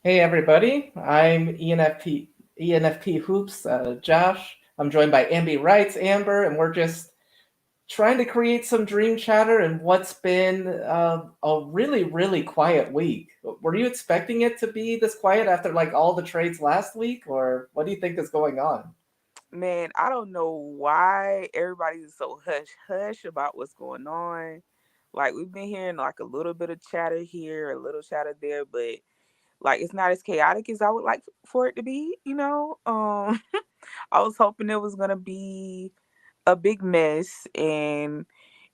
Hey everybody, I'm ENFP Hoops, Josh. I'm joined by Amby Wrights, Amber, and we're just trying to create some dream chatter in what's been a really quiet week. Were you expecting it to be this quiet after like all the trades last week, or what do you think is going on? Man, I don't know why everybody's so hush hush about what's going on. Like we've been hearing like a little bit of chatter here, a little chatter there, but like it's not as chaotic as I would like for it to be. I was hoping it was gonna be a big mess and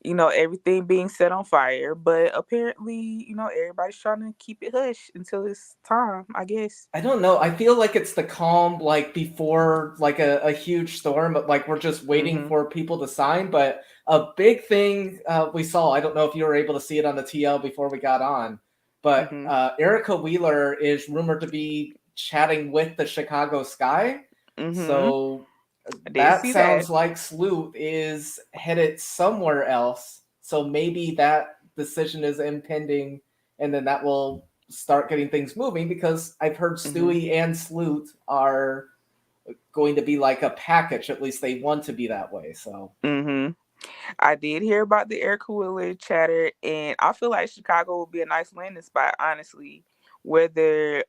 everything being set on fire, but apparently, everybody's trying to keep it hush until it's time, I guess. I don't know. I feel like it's the calm, like before, like a huge storm. But like we're just waiting Mhm. for people to sign. But a big thing we saw. I don't know if you were able to see it on the TL before we got on, but Mhm. Erica Wheeler is rumored to be chatting with the Chicago Sky. Mhm. So I did that see that. sounds like Sloot is headed somewhere else. So maybe that decision is impending, and then that will start getting things moving because I've heard Mhm. Stewie and Sloot are going to be like a package. At least they want to be that way. So Mhm. I did hear about the air cooler chatter, and I feel like Chicago would be a nice landing spot. Honestly, whether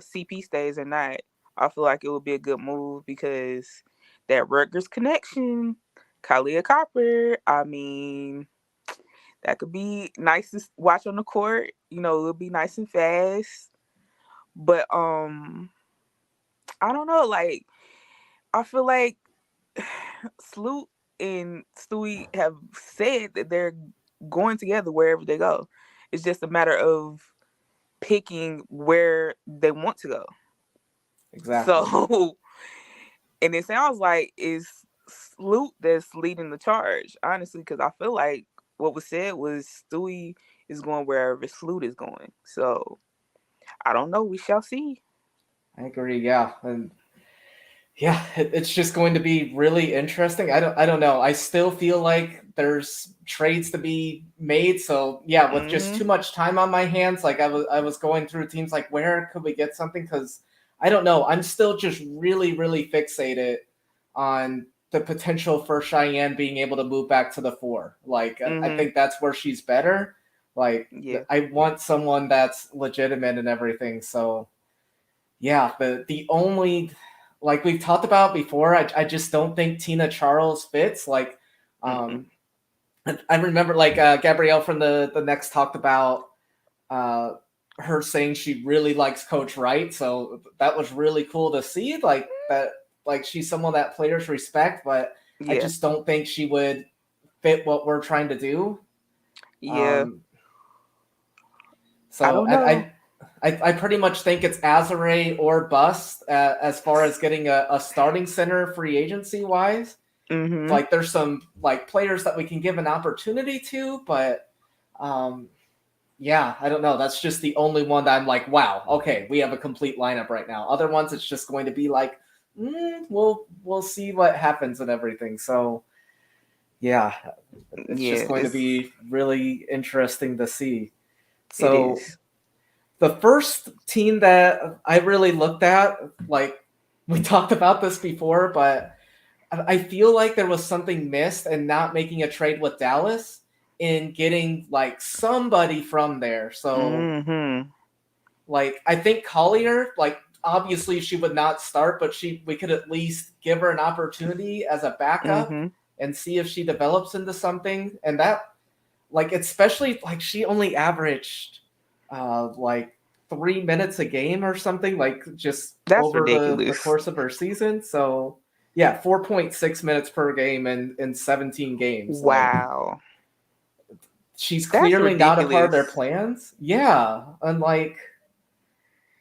CP stays or not, I feel like it would be a good move because that Rutgers connection, Kalia Copper. I mean, that could be nice to watch on the court. It'll be nice and fast. But I don't know. Like, I feel like Sloot and Stewie have said that they're going together wherever they go. It's just a matter of picking where they want to go. exactly. So, and it sounds like it's Sloot that's leading the charge, honestly, because I feel like what was said was Stewie is going wherever Sloot is going. So, I don't know. We shall see. I agree. Yeah, and yeah, it's just going to be really interesting. I don't know. I still feel like there's trades to be made. So yeah, with just Mm too much time on my hands, like I was going through teams like where could we get something? Because I don't know. I'm still just really fixated on the potential for Cheyenne being able to move back to the four. Like hmm. I Mm think that's where she's better. Like hmm. Yeah. I want someone that's legitimate and everything. So yeah, the only like we've talked about before, I just don't think Tina Charles fits. Like, Mm-mm. um, I remember like Gabrielle from the Next talked about uh her saying she really likes Coach Wright, so that was really cool to see. Like that, like she's someone that players respect, but I Yeah. just don't think she would fit what we're trying to do. Yeah. Um, I so don't know. I pretty much think it's Azare or bust as far as getting a starting center free agency wise. Mm-hmm. Like there's some like players that we can give an opportunity to, but um, yeah, I don't know. That's just the only one that I'm like, wow, okay, we have a complete lineup right now. Other ones, it's just going to be like, we'll see what happens and everything. So yeah, it's just Yeah, going to be really interesting to see. it So is. the first team that I really looked at, like we talked about this before, but I feel like there was something missed in not making a trade with Dallas in getting like somebody from there. So Mm-hmm. like I think Collier, like obviously she would not start, but we could at least give her an opportunity as a backup Mm-hmm. and see if she develops into something. And that like especially like she only averaged like 3 minutes a game or something, like just That's over the ridiculous. course of her season. So yeah, 4.6 minutes per game in 17 games. Like Wow. she's That's clearly not a part of their ridiculous. plans. Yeah. And like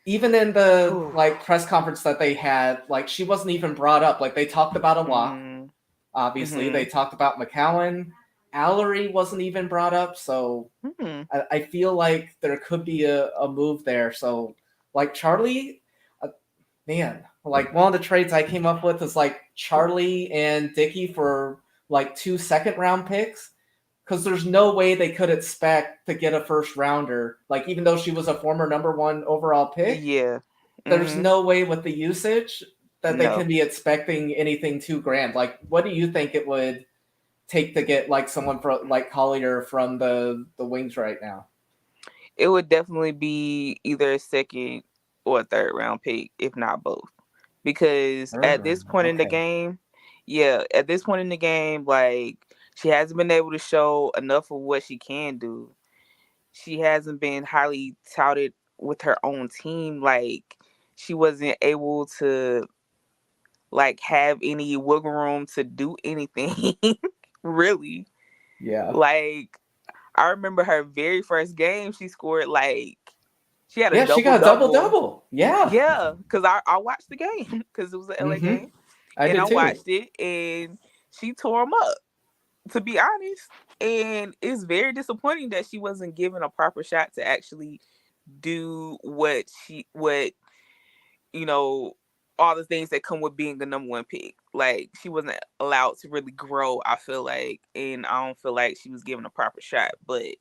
even in the Whew. like press conference that they had, like she wasn't even brought up. Like they talked about a lock. Mm-hmm. Obviously, Mm-hmm. they talked about McCowan. Allery wasn't even brought up, so Mm-hmm. I feel like there could be a move there. So, like Charlie, man, like one of the trades I came up with is like Charlie and Dickey for like 2 second round picks. because there's no way they could expect to get a first rounder. Like, even though she was a former number one overall pick, Yeah. there's Mhm. no way with the usage that they No. can be expecting anything too grand. Like, what do you think it would take to get like someone from like Collier from the Wings right now? It would definitely be either a second or a third round pick, if not both. Because Third at this round. point in the Okay. game, yeah, at this point in the game, like she hasn't been able to show enough of what she can do. She hasn't been highly touted with her own team. Like she wasn't able to like have any wiggle room to do anything really. Yeah. Like I remember her very first game, she scored like she had a Yeah, she double got a double double. double. Yeah. Yeah, because I watched the game because it was an LA Mm-hmm. game, I and did I too. watched it, and she tore them up. To be honest, and it's very disappointing that she wasn't given a proper shot to actually do what you know all the things that come with being the number one pick. Like she wasn't allowed to really grow. I feel like, and I don't feel like she was given a proper shot. But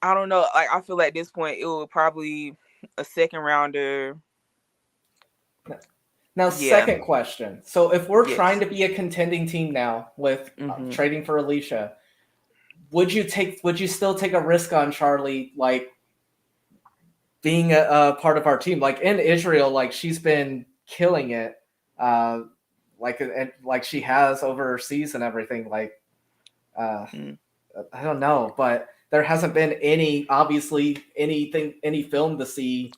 I don't know. Like I feel like at this point it would probably a second rounder. Now, Yeah. second question. So, if we're trying Yes. to be a contending team now with Mhm. trading for Alicia, would you still take a risk on Charlie, like being a part of our team? Like in Israel, like she's been killing it, uh, like she has overseas and everything. Like, uh, Mm. I don't know, but there hasn't been any film to see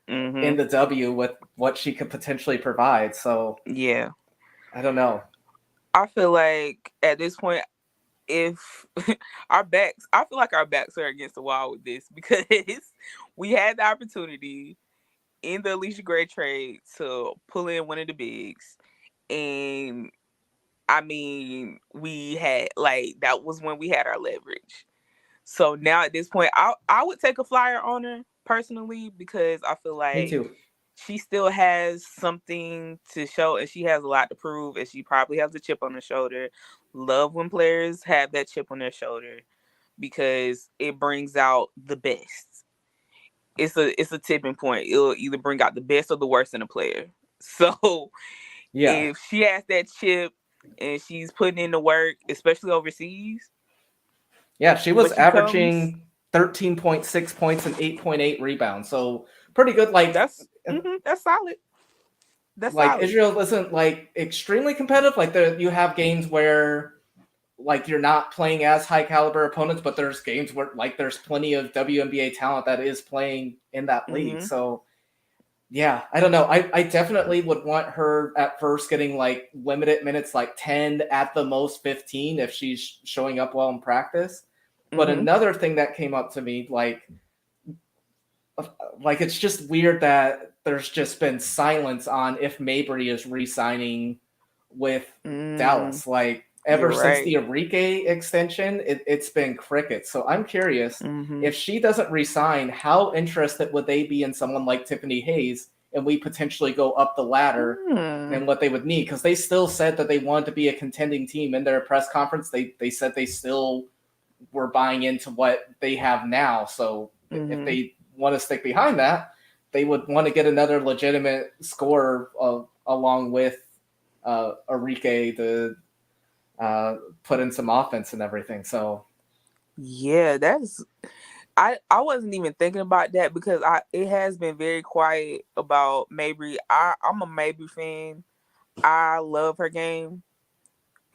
in Mhm. the W with what she could potentially provide. So Yeah. I don't know. I feel like at this point, if I feel like our backs are against the wall with this because we had the opportunity in the Alicia Gray trade to pull in one of the bigs, and I mean, we had like that was when we had our leverage. So now at this point, I would take a flyer on her personally because I feel Me like too. she still has something to show and she has a lot to prove and she probably has a chip on her shoulder. Love when players have that chip on their shoulder because it brings out the best. It's a tipping point. It'll either bring out the best or the worst in a player. So Yeah. if she has that chip and she's putting in the work, especially overseas, Yeah, she was when she comes, averaging 13.6 points and 8.8 rebounds. So pretty good. that's solid. That's Like solid. Israel isn't like extremely competitive. Like you have games where like you're not playing as high caliber opponents, but there's games where like there's plenty of WNBA talent that is playing in that league. Mhm. So yeah, I don't know. I definitely would want her at first getting like limited minutes, like 10 at the most 15 if she's showing up well in practice. But Mhm. another thing that came up to me, like it's just weird that there's just been silence on if Mabry is re-signing with Mm, Dallas. Like ever you're since right. the Enrique extension, it's been crickets. So I'm curious Mhm. if she doesn't resign, how interested would they be in someone like Tiffany Hayes, and we potentially go up the ladder Mm. and what they would need? Because they still said that they wanted to be a contending team in their press conference. They said they still were buying into what they have now. So if Mhm. they want to stick behind that, they would want to get another legitimate scorer along with Enrique to put in some offense and everything. So Yeah, that's I wasn't even thinking about that because I it has been very quiet about Mabry. I'm a Mabry fan. I love her game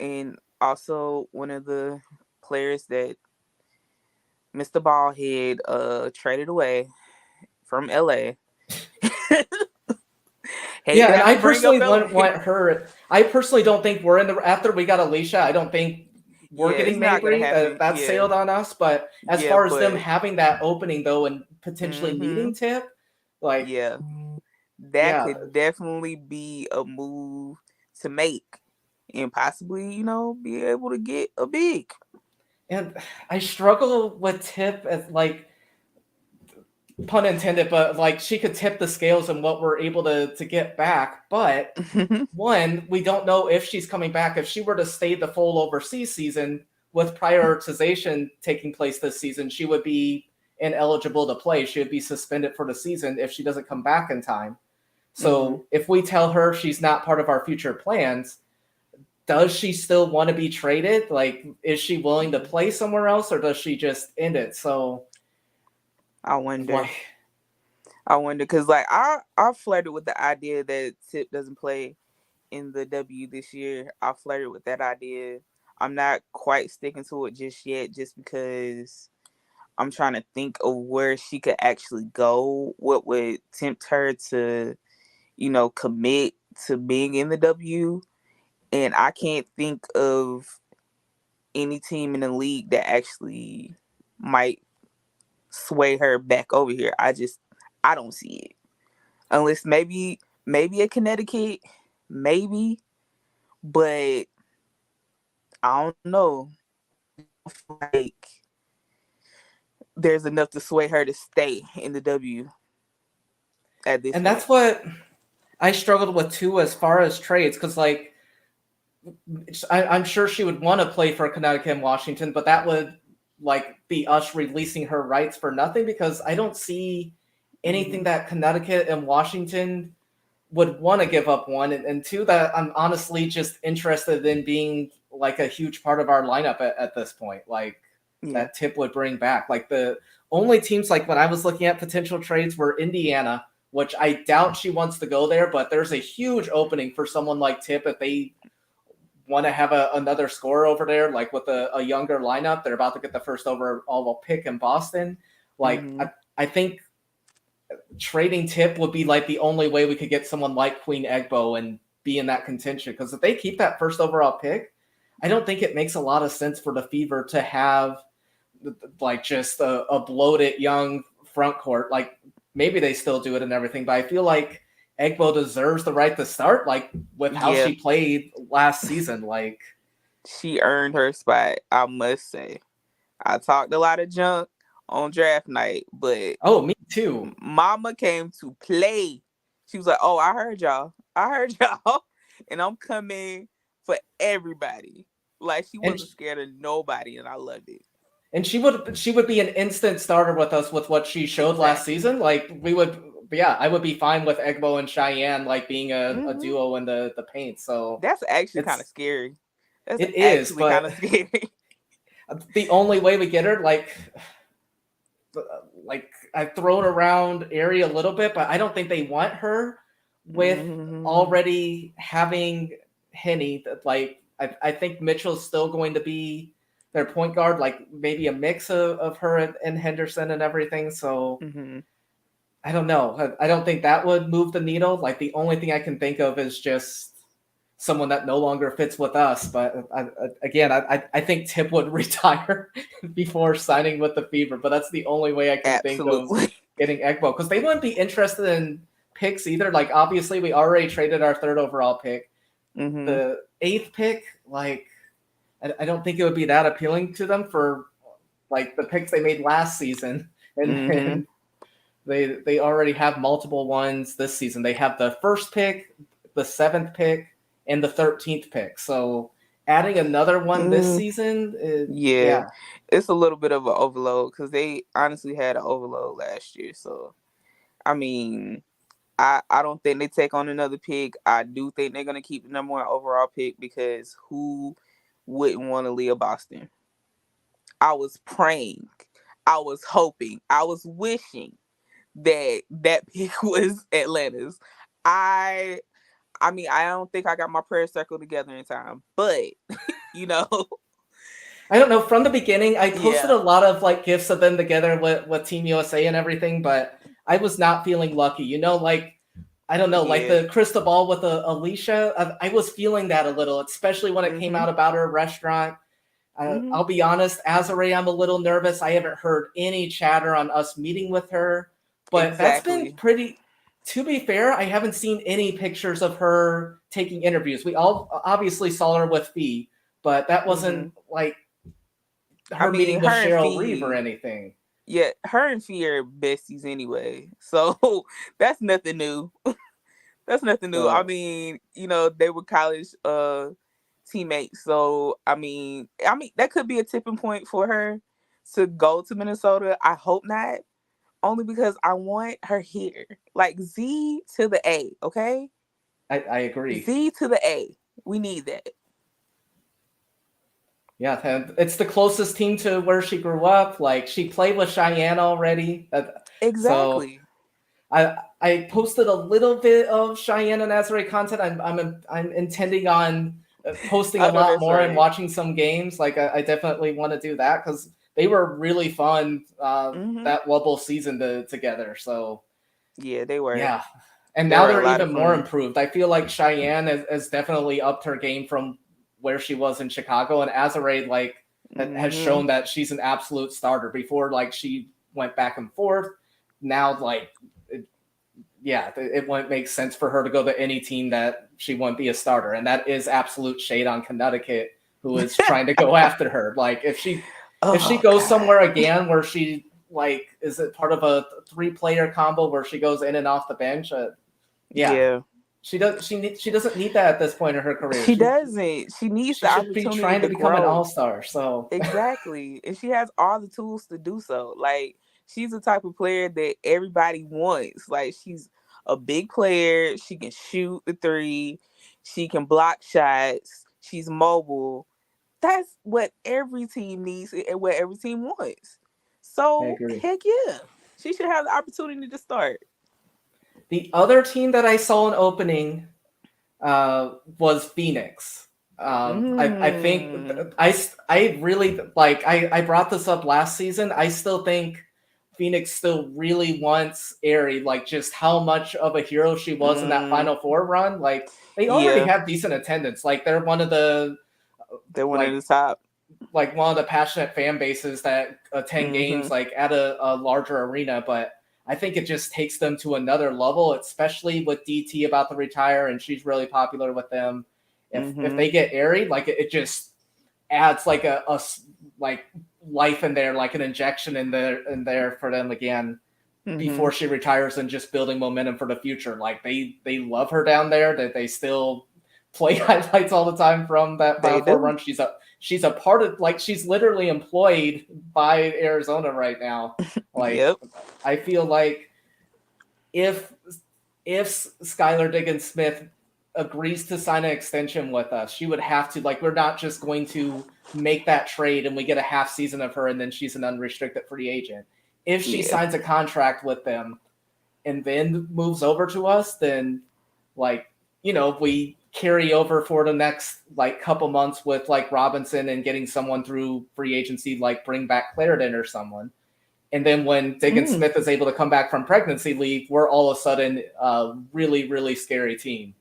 and also one of the players that Mr. Ballhead traded away from LA. Hate yeah, to and have to bring up LA. want her. I personally don't think we're in the after we got Alicia. I don't think we're Yeah, it's getting not gonna Mabry. happen. That Yeah. sailed on us. But as Yeah, far as them but having that opening though, and potentially needing mhm. Tip, like Yeah. That yeah, could definitely be a move to make and possibly, be able to get a big. and I struggle with Tip as like pun intended, but like she could tip the scales in what we're able to get back. But one, we don't know if she's coming back. If she were to stay the full overseas season, with prioritization taking place this season, she would be ineligible to play. She would be suspended for the season if she doesn't come back in time. So if we tell her she's not part of our future plans, does she still want to be traded? Like, is she willing to play somewhere else, or does she just end it? So I wonder. like, Because like I flirted with the idea that Tip doesn't play in the W this year. I flirted with that idea. I'm not quite sticking to it just yet, just because I'm trying to think of where she could actually go. What would tempt her to, commit to being in the W? And I can't think of any team in the league that actually might sway her back over here. I don't see it. Unless maybe a Connecticut, maybe, but I don't know. Like there's enough to sway her to stay in the W at this and point. that's what I struggled with too, as far as trades, because like I'm sure she would want to play for Connecticut and Washington, but that would like be us releasing her rights for nothing, because I don't see anything that Connecticut and Washington would want to give up, one, and two, that I'm honestly just interested in being like a huge part of our lineup at this point. Like Yeah. that Tip would bring back. Like the only teams, like when I was looking at potential trades, were Indiana, which I doubt she wants to go there, but there's a huge opening for someone like Tip if they want to have another scorer over there, like with a younger lineup. They're about to get the first overall pick in Boston. Like I think trading Tip would be like the only way we could get someone like Queen Egbo and be in that contention. Because if they keep that first overall pick, I don't think it makes a lot of sense for the Fever to have like just a bloated young front court. Like maybe they still do it and everything, but I feel like Egbo deserves the right to start, like with how she played last season. Like she earned her spot, I must say. I talked a lot of junk on draft night, but oh, me too. Mama came to play. She was like, "Oh, I heard y'all. And I'm coming for everybody." Like she wasn't scared of nobody, and I loved it. And she would be an instant starter with us with what she showed last season. Like we would, yeah, I would be fine with Egbo and Cheyenne like being a duo in the paint. So that's actually kind of scary. It is, but kind of scary. The only way we get her, like I've thrown around Ari a little bit, but I don't think they want her with already having Henny. Like I think Mitchell's still going to be their point guard, like maybe a mix of her and Henderson and everything. So I don't know. I don't think that would move the needle. Like the only thing I can think of is just someone that no longer fits with us. But I think Tip would retire before signing with the Fever. But that's the only way I can think of getting Egbo, because they wouldn't be interested in picks either. Like obviously we already traded our third overall pick. The 8th pick, like I don't think it would be that appealing to them for like the picks they made last season, and they already have multiple ones this season. They have the 1st pick, the 7th pick, and the 13th pick. So adding another one this season, it's a little bit of an overload, because they honestly had an overload last year. So I mean, I don't think they take on another pick. I do think they're gonna keep the number 1 overall pick, because who wouldn't want to leave Boston? I was praying, I was hoping, I was wishing that pick was Atlanta's. I mean, I don't think I got my prayer circle together in time, but I don't know. From the beginning, I posted a lot of like gifs of them together with Team USA and everything, but I was not feeling lucky. Like I don't know, like the crystal ball with Alicia. I was feeling that a little, especially when it came out about her restaurant. I'll be honest, Azare, I'm a little nervous. I haven't heard any chatter on us meeting with her, but that's been pretty. To be fair, I haven't seen any pictures of her taking interviews. We all obviously saw her with Fee, but that wasn't like her meeting with Cheryl Reeve or anything. Yeah, her and Fee are besties anyway, so that's nothing new. That's nothing new. I mean, they were college teammates. So I mean that could be a tipping point for her to go to Minnesota. I hope not. Only because I want her here. Like Z to the A, okay? I agree. Z to the A. We need that. Yeah, and it's the closest team to where she grew up. Like she played with Cheyenne already, so Exactly. I posted a little bit of Cheyenne and Azure content. I'm intending on posting a I know lot that's more and right. watching some games. Like I definitely want to do that because they were really fun Hmm. that Wubble season together. So Yeah, they were. yeah, and They now were a they're lot of even more fun. improved. I feel like Cheyenne has definitely upped her game from where she was in Chicago, and Azure like has Hmm. shown that she's an absolute starter. Before, like she went back and forth. Now, like yeah, it wouldn't make sense for her to go to any team that she wouldn't be a starter, and that is absolute shade on Connecticut, who is trying to go after her. Like if she Oh goes God. somewhere again where she like is it part of a 3-player combo where she goes in and off the bench, yeah, Yeah. she doesn't need that at this point in her career. She She doesn't. She needs she the should be opportunity trying to to become an grow. all-star. So Exactly. And she has all the tools to do so. Like she's the type of player that everybody wants. Like she's a big player. She can shoot the three. She can block shots. She's mobile. That's what every team needs and what every team wants. I So agree. heck yeah. She should have the opportunity to start. The other team that I saw an opening was Phoenix. I think Mm. I really like I brought this up last season. I still think Phoenix still really wants Aerie, like just how much of a hero she was in that Mm. Final Four run. Like they already Yeah. have decent attendance. Like they're one of the They're one of like the top. one of the passionate fan bases that attend games Mm-hmm. like at a larger arena, but I think it just takes them to another level, especially with DT about to retire and she's really popular with them. If Mm-hmm. they get airy, like it just adds like like life in there, like an injection in there for them again Mm-hmm. before she retires and just building momentum for the future. Like they love her down there, that they still play highlights all the time from that They Final Four do. run. She's a part of, like she's literally employed by Arizona right now. Like Yep. I feel like if if Skylar Diggins Smith agrees to sign an extension with us, she would have to, like, we're not just going to make that trade and we get a half season of her and then she's an unrestricted free agent. If she Yeah. signs a contract with them and then moves over to us, then like, we carry over for the next like couple months with like Robinson and getting someone through free agency, like bring back Clarendon or someone. And then when Diggins Mm. Smith is able to come back from pregnancy leave, we're all of a sudden a really, really scary team.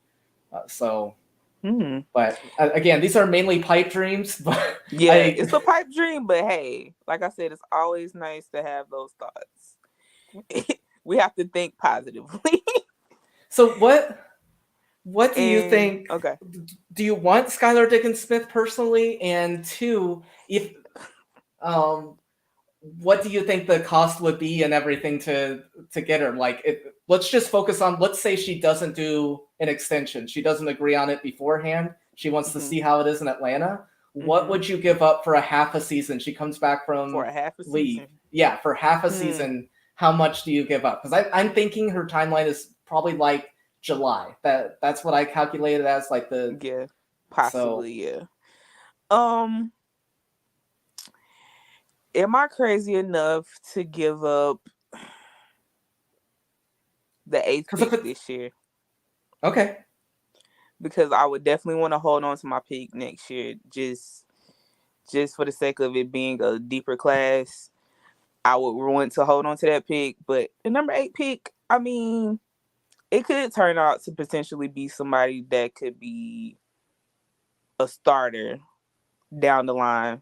So, Mm. but again, these are mainly pipe dreams. But Yeah, I, it's a pipe dream, but hey, like I said, it's always nice to have those thoughts. We have to think positively. so what do you And think? okay. Do you want Skylar Diggins Smith personally? And two, if um, what do you think the cost would be and everything to get her? Like, let's just focus on. Let's say she doesn't do an extension. She doesn't agree on it beforehand. She wants to Hmm. see how it is in Atlanta. What Hmm. would you give up for a half a season? She comes back For from a half a leave. season. Yeah, for half a Hmm. season, how much do you give up? Because I'm thinking her timeline is probably like July. That's what I calculated as like the Yeah. so. Possibly, yeah. Um, am I crazy enough to give up the eighth Because if pick it's this year? okay, Because I would definitely want to hold on to my pick next year, just for the sake of it being a deeper class. I would want to hold on to that pick. But the number 8 pick, I mean, it could turn out to potentially be somebody that could be a starter down the line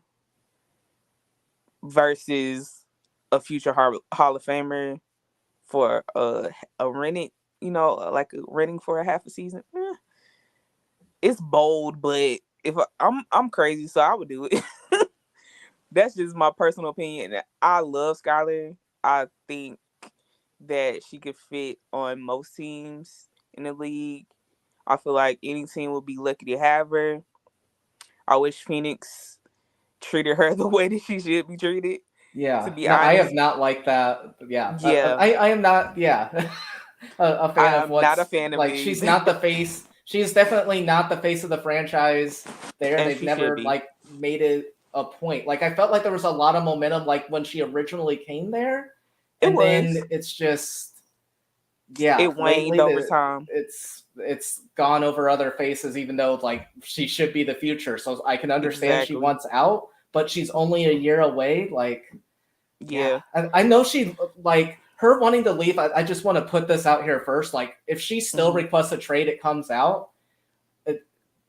versus a future Hall of Famer for a rented, like a renting for a half a season. It's bold, but if I'm crazy, so I would do it. That's just my personal opinion. I love Skylar. I think that she could fit on most teams in the league. I feel like any team would be lucky to have her. I wish Phoenix treated her the way that she should be treated. To Yeah. be No, I have honest, not liked that. Yeah. yeah, I am not, yeah, a fan of I'm not a what's fan of like, it she's either. not the face. She's definitely not the face of the franchise there. And They've she should never be. like made it a point. Like, I felt like there was a lot of momentum like when she originally came there. It And then was. it's just, yeah, It waned lately over time. it's gone over other faces, even though like she should be the future. So I can understand she Exactly. wants out, but she's only a year away. Like, yeah, Yeah. I know she like her wanting to leave. I just want to put this out here first. Like, if she still Hmm. requests a trade, it comes out. It,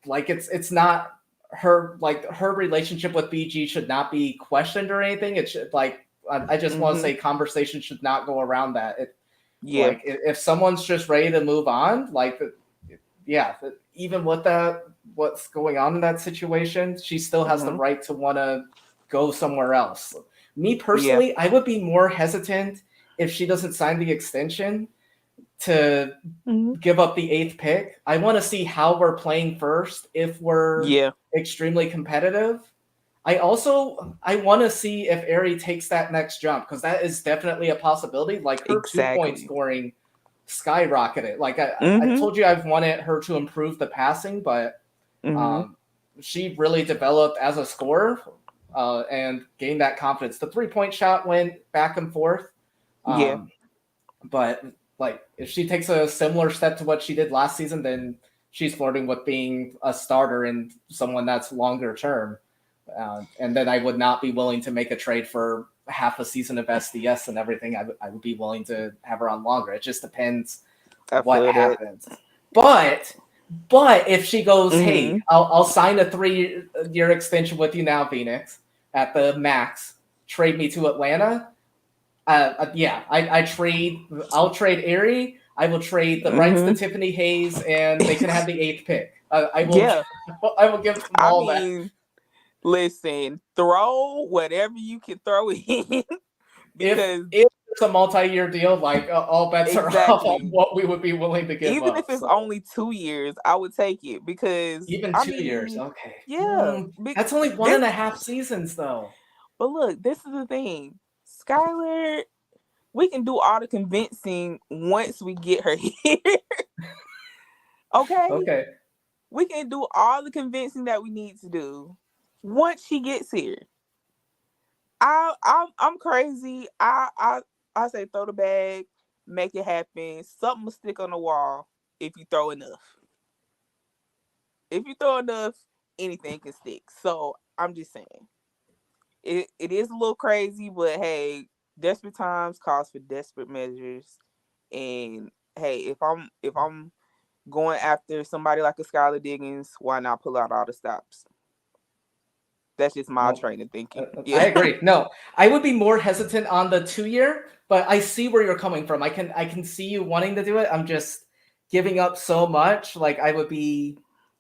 like it's not her like her relationship with BG should not be questioned or anything. It should like I just want to Hmm. say conversation should not go around that. Yeah. Like if someone's just ready to move on, like yeah, even with that, what's going on in that situation, she still has the Hmm. right to want to go somewhere else. Me Yeah. personally, I would be more hesitant if she doesn't sign the extension to Hmm. give up the 8th pick. I want to see how we're playing first. If we're Yeah. extremely competitive, I want to see if Ari takes that next jump, because that is definitely a possibility. Like, her 2-point Exactly. scoring skyrocketed. Like, I Hmm. told you, I've wanted her to improve the passing, but Hmm. she really developed as a scorer and gained that confidence. The 3-point shot went back and forth, Yeah. but like if she takes a similar step to what she did last season, then she's flirting with being a starter and someone that's longer term. And then I would not be willing to make a trade for half a season of SDS and everything. I would be willing to have her on longer. It just depends I what feel that. happens. But if she goes, hey, Hmm. I'll sign a 3-year extension with you now, Phoenix, at the max. Trade me to Atlanta. Yeah, I trade. I'll trade Ari. I will trade the rights to Hmm. Tiffany Hayes, and they can have the 8th pick. I will. Yeah. I will give them I all that. mean, listen, throw whatever you can throw in because If it's a multi-year deal, like all bets are off on exactly. what we would be willing to give Even if up. it's So only 2 years, I would take it because even I 2 years, mean, okay. yeah. That's only one This, and a half seasons, though. but look, this is the thing, Skylar. We can do all the convincing once we get her here. Okay, Okay. we can do all the convincing that we need to do once she gets here. I'm crazy. I say throw the bag, make it happen. Something will stick on the wall if you throw enough. If you throw enough, anything can stick. So I'm just saying, it is a little crazy, but hey, desperate times calls for desperate measures. And hey, if I'm going after somebody like a Skylar Diggins, why not pull out all the stops? That's just my No, train of thinking. I Yeah. agree. No, I would be more hesitant on the 2-year, but I see where you're coming from. I can see you wanting to do it. I'm just giving up so much. Like, I would be,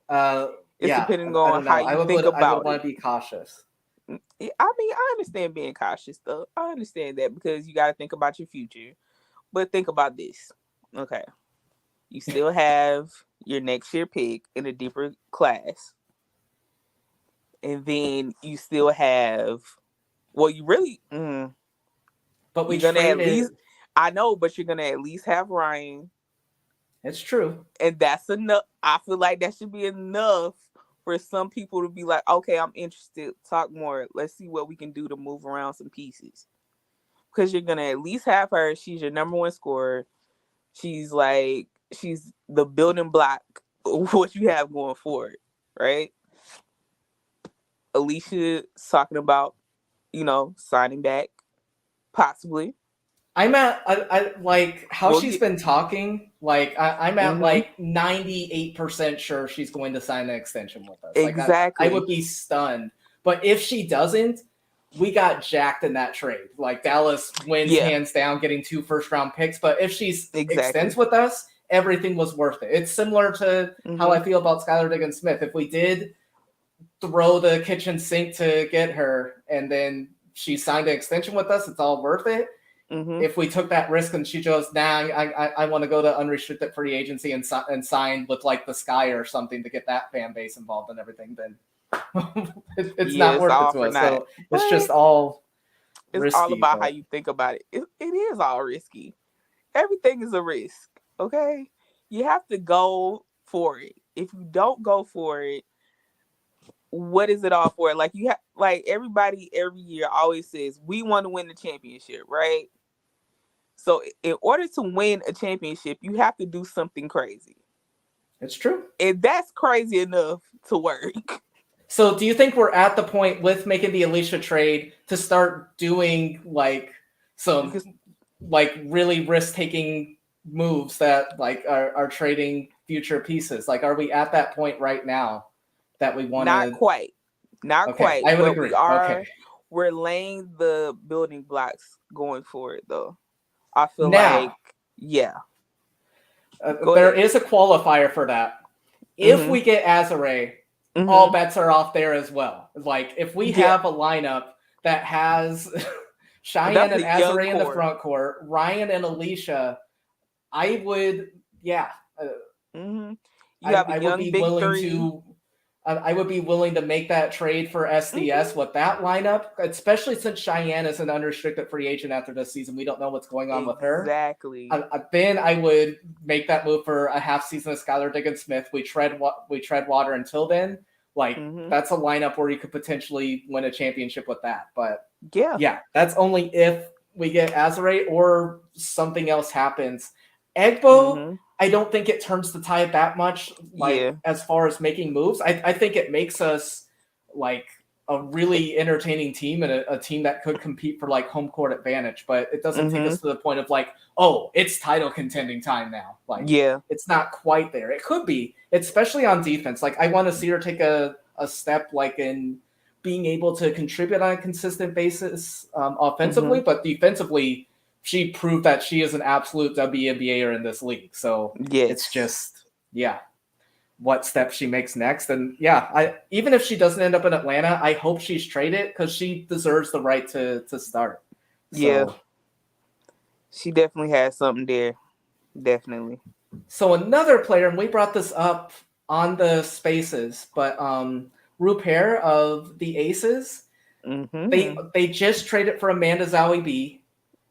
It's yeah. depending I on don't how know. you think I would about want it. to be cautious. I mean, I understand being cautious though. I understand that because you got to think about your future. But think about this. Okay. You still have your next year pick in a deeper class. And then you still have, well, you really, But we you're going to at least, traded. I know, but you're going to at least have Ryan. It's true. And that's enough. I feel like that should be enough for some people to be like, okay, I'm interested. Talk more. Let's see what we can do to move around some pieces. Because you're gonna at least have her. She's your number one scorer. She's the building block of what you have going forward, right? Alicia's talking about, signing back, possibly. I'm at I like how Well, she's yeah, been talking. Like, I'm at mm-hmm, like 98% sure she's going to sign an extension with us. Like, I exactly. would be stunned. But if she doesn't, we got jacked in that trade. Like, Dallas wins Yeah, hands down, getting 2 first-round picks. But if she extends exactly. with us, everything was worth it. It's similar to how Mm-hmm. I feel about Skylar Diggins Smith. If we did throw the kitchen sink to get her, and then she signed an extension with us, it's all worth it. Mm-hmm. If we took that risk and she goes, nah, I want to go to unrestricted free agency and sign with like the Sky or something to get that fan base involved and everything, then It's Yeah, not it's worth it all to for us. naught. So it's just But all it's all risky. about how But you think about it. It is all risky. Everything is a risk. Okay, you have to go for it. If you don't go for it, what is it all for? Like you have, like everybody every year always says we want to win the championship, right? So in order to win a championship, you have to do something crazy. it's true. And that's crazy enough to work. So do you think we're at the point with making the Alicia trade to start doing like some Because like really risk taking moves that like are trading future pieces? Like, are we at that point right now that we want not to? quite. Not Okay, quite. I would But we agree. Okay, are we're laying the building blocks going for it though. I feel now like yeah. Go there ahead. is a qualifier for that. If Mm-hmm. we get Azare, all Mm-hmm. bets are off there as well. Like if we Yeah. have a lineup that has Cheyenne That's and a young Azare in the core. front court, Ryan and Alicia, I would, yeah, Mm-hmm. You have a I would young be big willing three. to. I would be willing to make that trade for SDS Mm-hmm. with that lineup, especially since Cheyenne is an unrestricted free agent after this season. We don't know what's going on with her. Exactly. Then I would make that move for a half season of Skylar Diggins Smith. We tread water until then. Like Mm-hmm. that's a lineup where you could potentially win a championship with that. But Yeah. yeah, that's only if we get Azare or something else happens. Egbo, Mm-hmm. I don't think it turns the tide that much. Like Yeah. as far as making moves, I think it makes us like a really entertaining team and a team that could compete for like home court advantage. But it doesn't take Mm-hmm. us to the point of like, oh, it's title contending time now. Like Yeah. it's not quite there. It could be, especially on defense. Like I want to see her take a step like in being able to contribute on a consistent basis Mm-hmm. offensively, but defensively, she proved that she is an absolute WNBAer in this league. So it's Yes. just, yeah, what steps she makes next. And yeah, I even if she doesn't end up in Atlanta, I hope she's traded because she deserves the right to start. Yeah. So She definitely has something there. Definitely. so another player, and we brought this up on the spaces, but Rupert of the Aces, Mm-hmm. they just traded for Amanda Zowie B,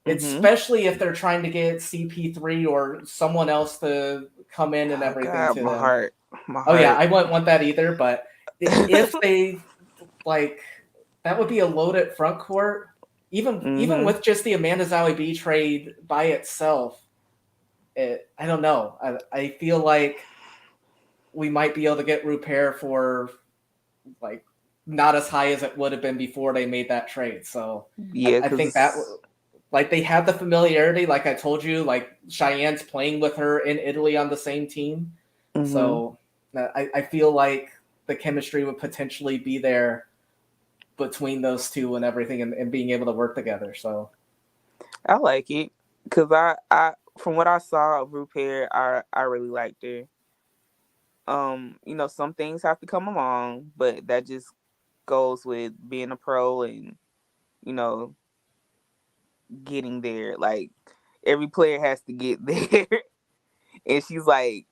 Mm-hmm. especially if they're trying to get CP3 or someone else to come in and Oh everything God, to my them. heart. My Oh yeah, heart. I wouldn't want that either. But if they like, that would be a loaded front court. Even Mm-hmm. with just the Amanda Zowie B trade by itself, I don't know. I feel like we might be able to get Rupert for like not as high as it would have been before they made that trade. So Yeah, I think that because like they have the familiarity, like I told you, like Cheyenne's playing with her in Italy on the same team. mm-hmm. So I feel like the chemistry would potentially be there between those two and everything and being able to work together. So I like it. Cause I from what I saw of Rupert, I really liked her. Some things have to come along, but that just goes with being a pro and, you know, getting there. Like every player has to get there. And she's like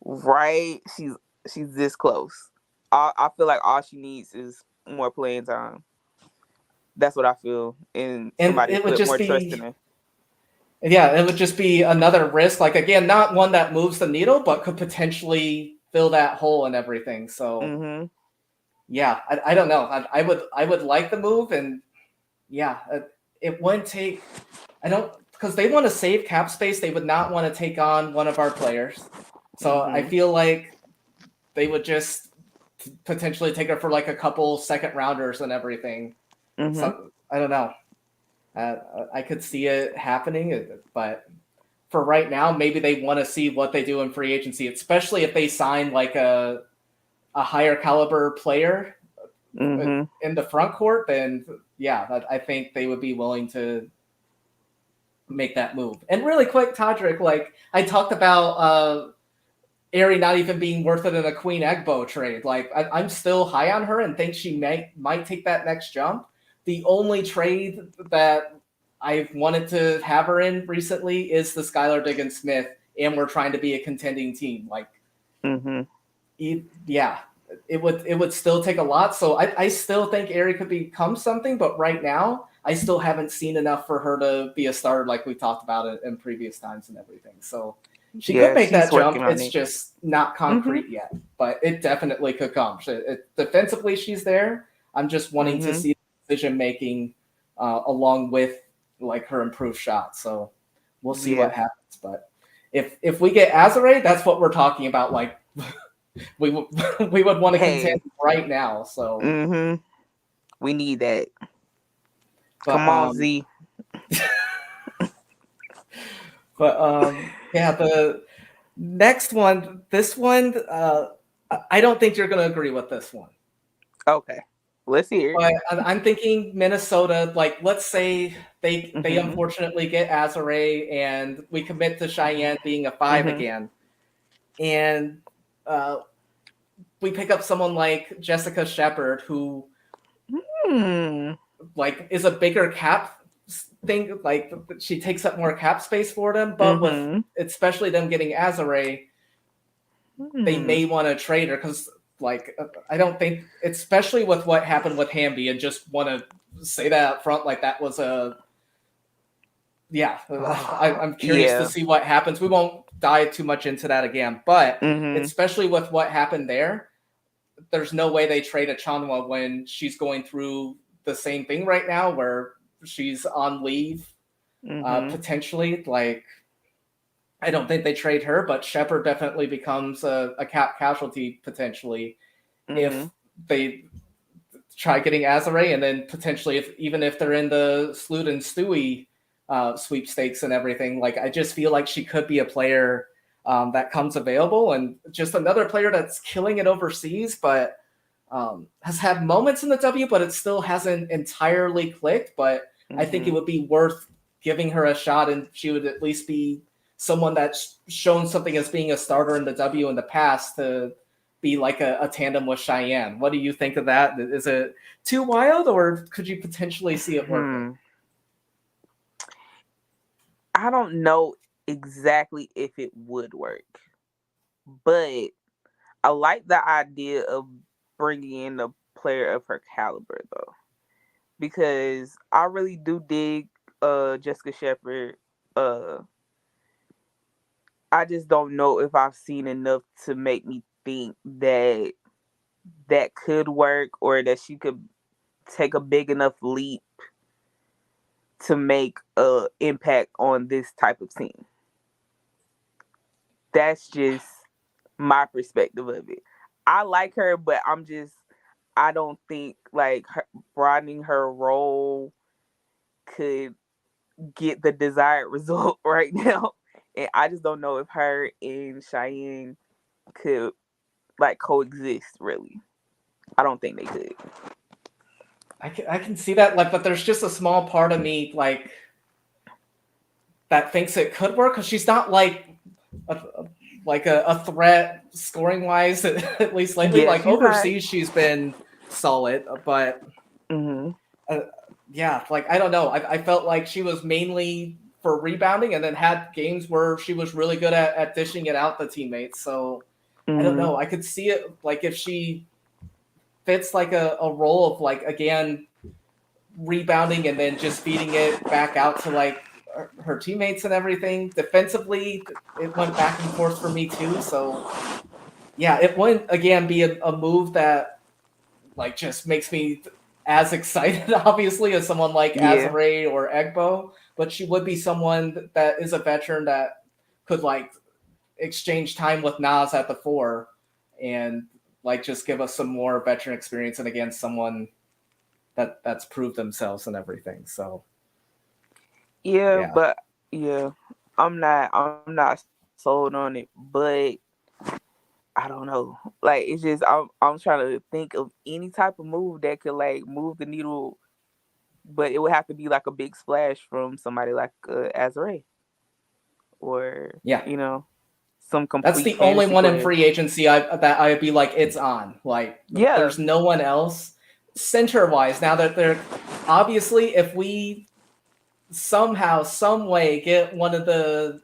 right she's this close. I feel like all she needs is more playing time. That's what I feel. And and somebody to it would put just more trust in be her. yeah, it would just be another risk. Like again, not one that moves the needle, but could potentially fill that hole and everything. So Mm-hmm. yeah, I don't know. I would like the move, and yeah, it wouldn't take. I don't because they want to save cap space. They would not want to take on one of our players. So I Mm-hmm. feel like they would just potentially take her for like a couple second rounders and everything. Mm-hmm. So I don't know. I could see it happening, but for right now, maybe they want to see what they do in free agency, especially if they sign like a higher caliber player Mm-hmm. in the front court. Then yeah, I think they would be willing to make that move. And really quick, Todrick, like I talked about Aerie not even being worth it in a Queen Egbo trade. Like I'm still high on her and think she might take that next jump. The only trade that I've wanted to have her in recently is the Skylar Diggins Smith, and we're trying to be a contending team. Like, Mm-hmm. yeah, it would still take a lot. So I still think Aerie could become something, but right now I still haven't seen enough for her to be a starter like we talked about it in previous times and everything. So she could Yeah, make she's that working jump. on It's it. just not Mhm. concrete yet, but it definitely could come. Defensively, she's there. I'm just wanting to Mhm. see decision making along with like her improved shot. So we'll see Yeah. what happens. But if we get Azare, that's what we're talking about. Like we we would want to contend Hey. right now. So, Mhm. We need that. but Come on, Z. yeah, the next one, this one, I don't think you're going to agree with this one. Okay. Let's hear it. But I'm thinking Minnesota. Like, let's say they Mhm. unfortunately get Azare, and we commit to Cheyenne being a 5 Mhm. again, and uh, we pick up someone like Jessica Shepard, who Hmm. like is a bigger cap thing. Like she takes up more cap space for them, but with Mhm. especially them getting Azare, they Hmm. may want to trade her because like I don't think, especially with what happened with Hamby, and just want to say that up front, like that was a yeah. I'm curious to Yeah. see what happens. We won't dive too much into that again, but Mhm. especially with what happened there, there's no way they trade a Chanwa when she's going through the same thing right now, where she's on leave Mhm. potentially. Like I don't think they trade her, but Shepard definitely becomes a cap casualty potentially if Mhm. they try getting Azare, and then potentially even if they're in the Sloot and Stewie sweepstakes and everything. Like I just feel like she could be a player that comes available, and just another player that's killing it overseas, but has had moments in the W, but it still hasn't entirely clicked. But I think it Mhm. would be worth giving her a shot, and she would at least be someone that's shown something as being a starter in the W in the past to be like a tandem with Cheyenne. What do you think of that? Is it too wild, or could you potentially see it working? Hmm. I don't know exactly if it would work, but I like the idea of bringing in a player of her caliber though, because I really do dig Jessica Shepard. Uh, I just don't know if I've seen enough to make me think that that could work or that she could take a big enough leap to make a impact on this type of team. That's just my perspective of it. I like her, but I don't think like broadening her role could get the desired result right now. And I just don't know if her and Cheyenne could like coexist really. I don't think they could. I can see that, like, but there's just a small part of me like that thinks it could work because she's not like a, a threat scoring wise at least lately. Yeah, Like she's not. overseas, she's been solid, but Hmm. uh, yeah, like I don't know. I felt like she was mainly for rebounding, and then had games where she was really good at dishing it out to teammates. So I don't Hmm. know. I could see it like if she fits like a role of like again rebounding and then just feeding it back out to like her teammates and everything. Defensively, it went back and forth for me too. So yeah, it wouldn't again be a move that like just makes me as excited, obviously, as someone like Yeah. Azare or Egbo, but she would be someone that is a veteran that could like exchange time with Nas at the 4 and like just give us some more veteran experience and again someone that's proved themselves and everything. So Yeah, yeah. but yeah, I'm not sold on it, but I don't know. Like it's just I'm trying to think of any type of move that could like move the needle, but it would have to be like a big splash from somebody like Azare or Yeah. some That's complete the only fantasy one in player. free agency that I'd be like, it's on. Like, Yeah. there's no one else center wise. Now that they're obviously, if we somehow, some way get one of the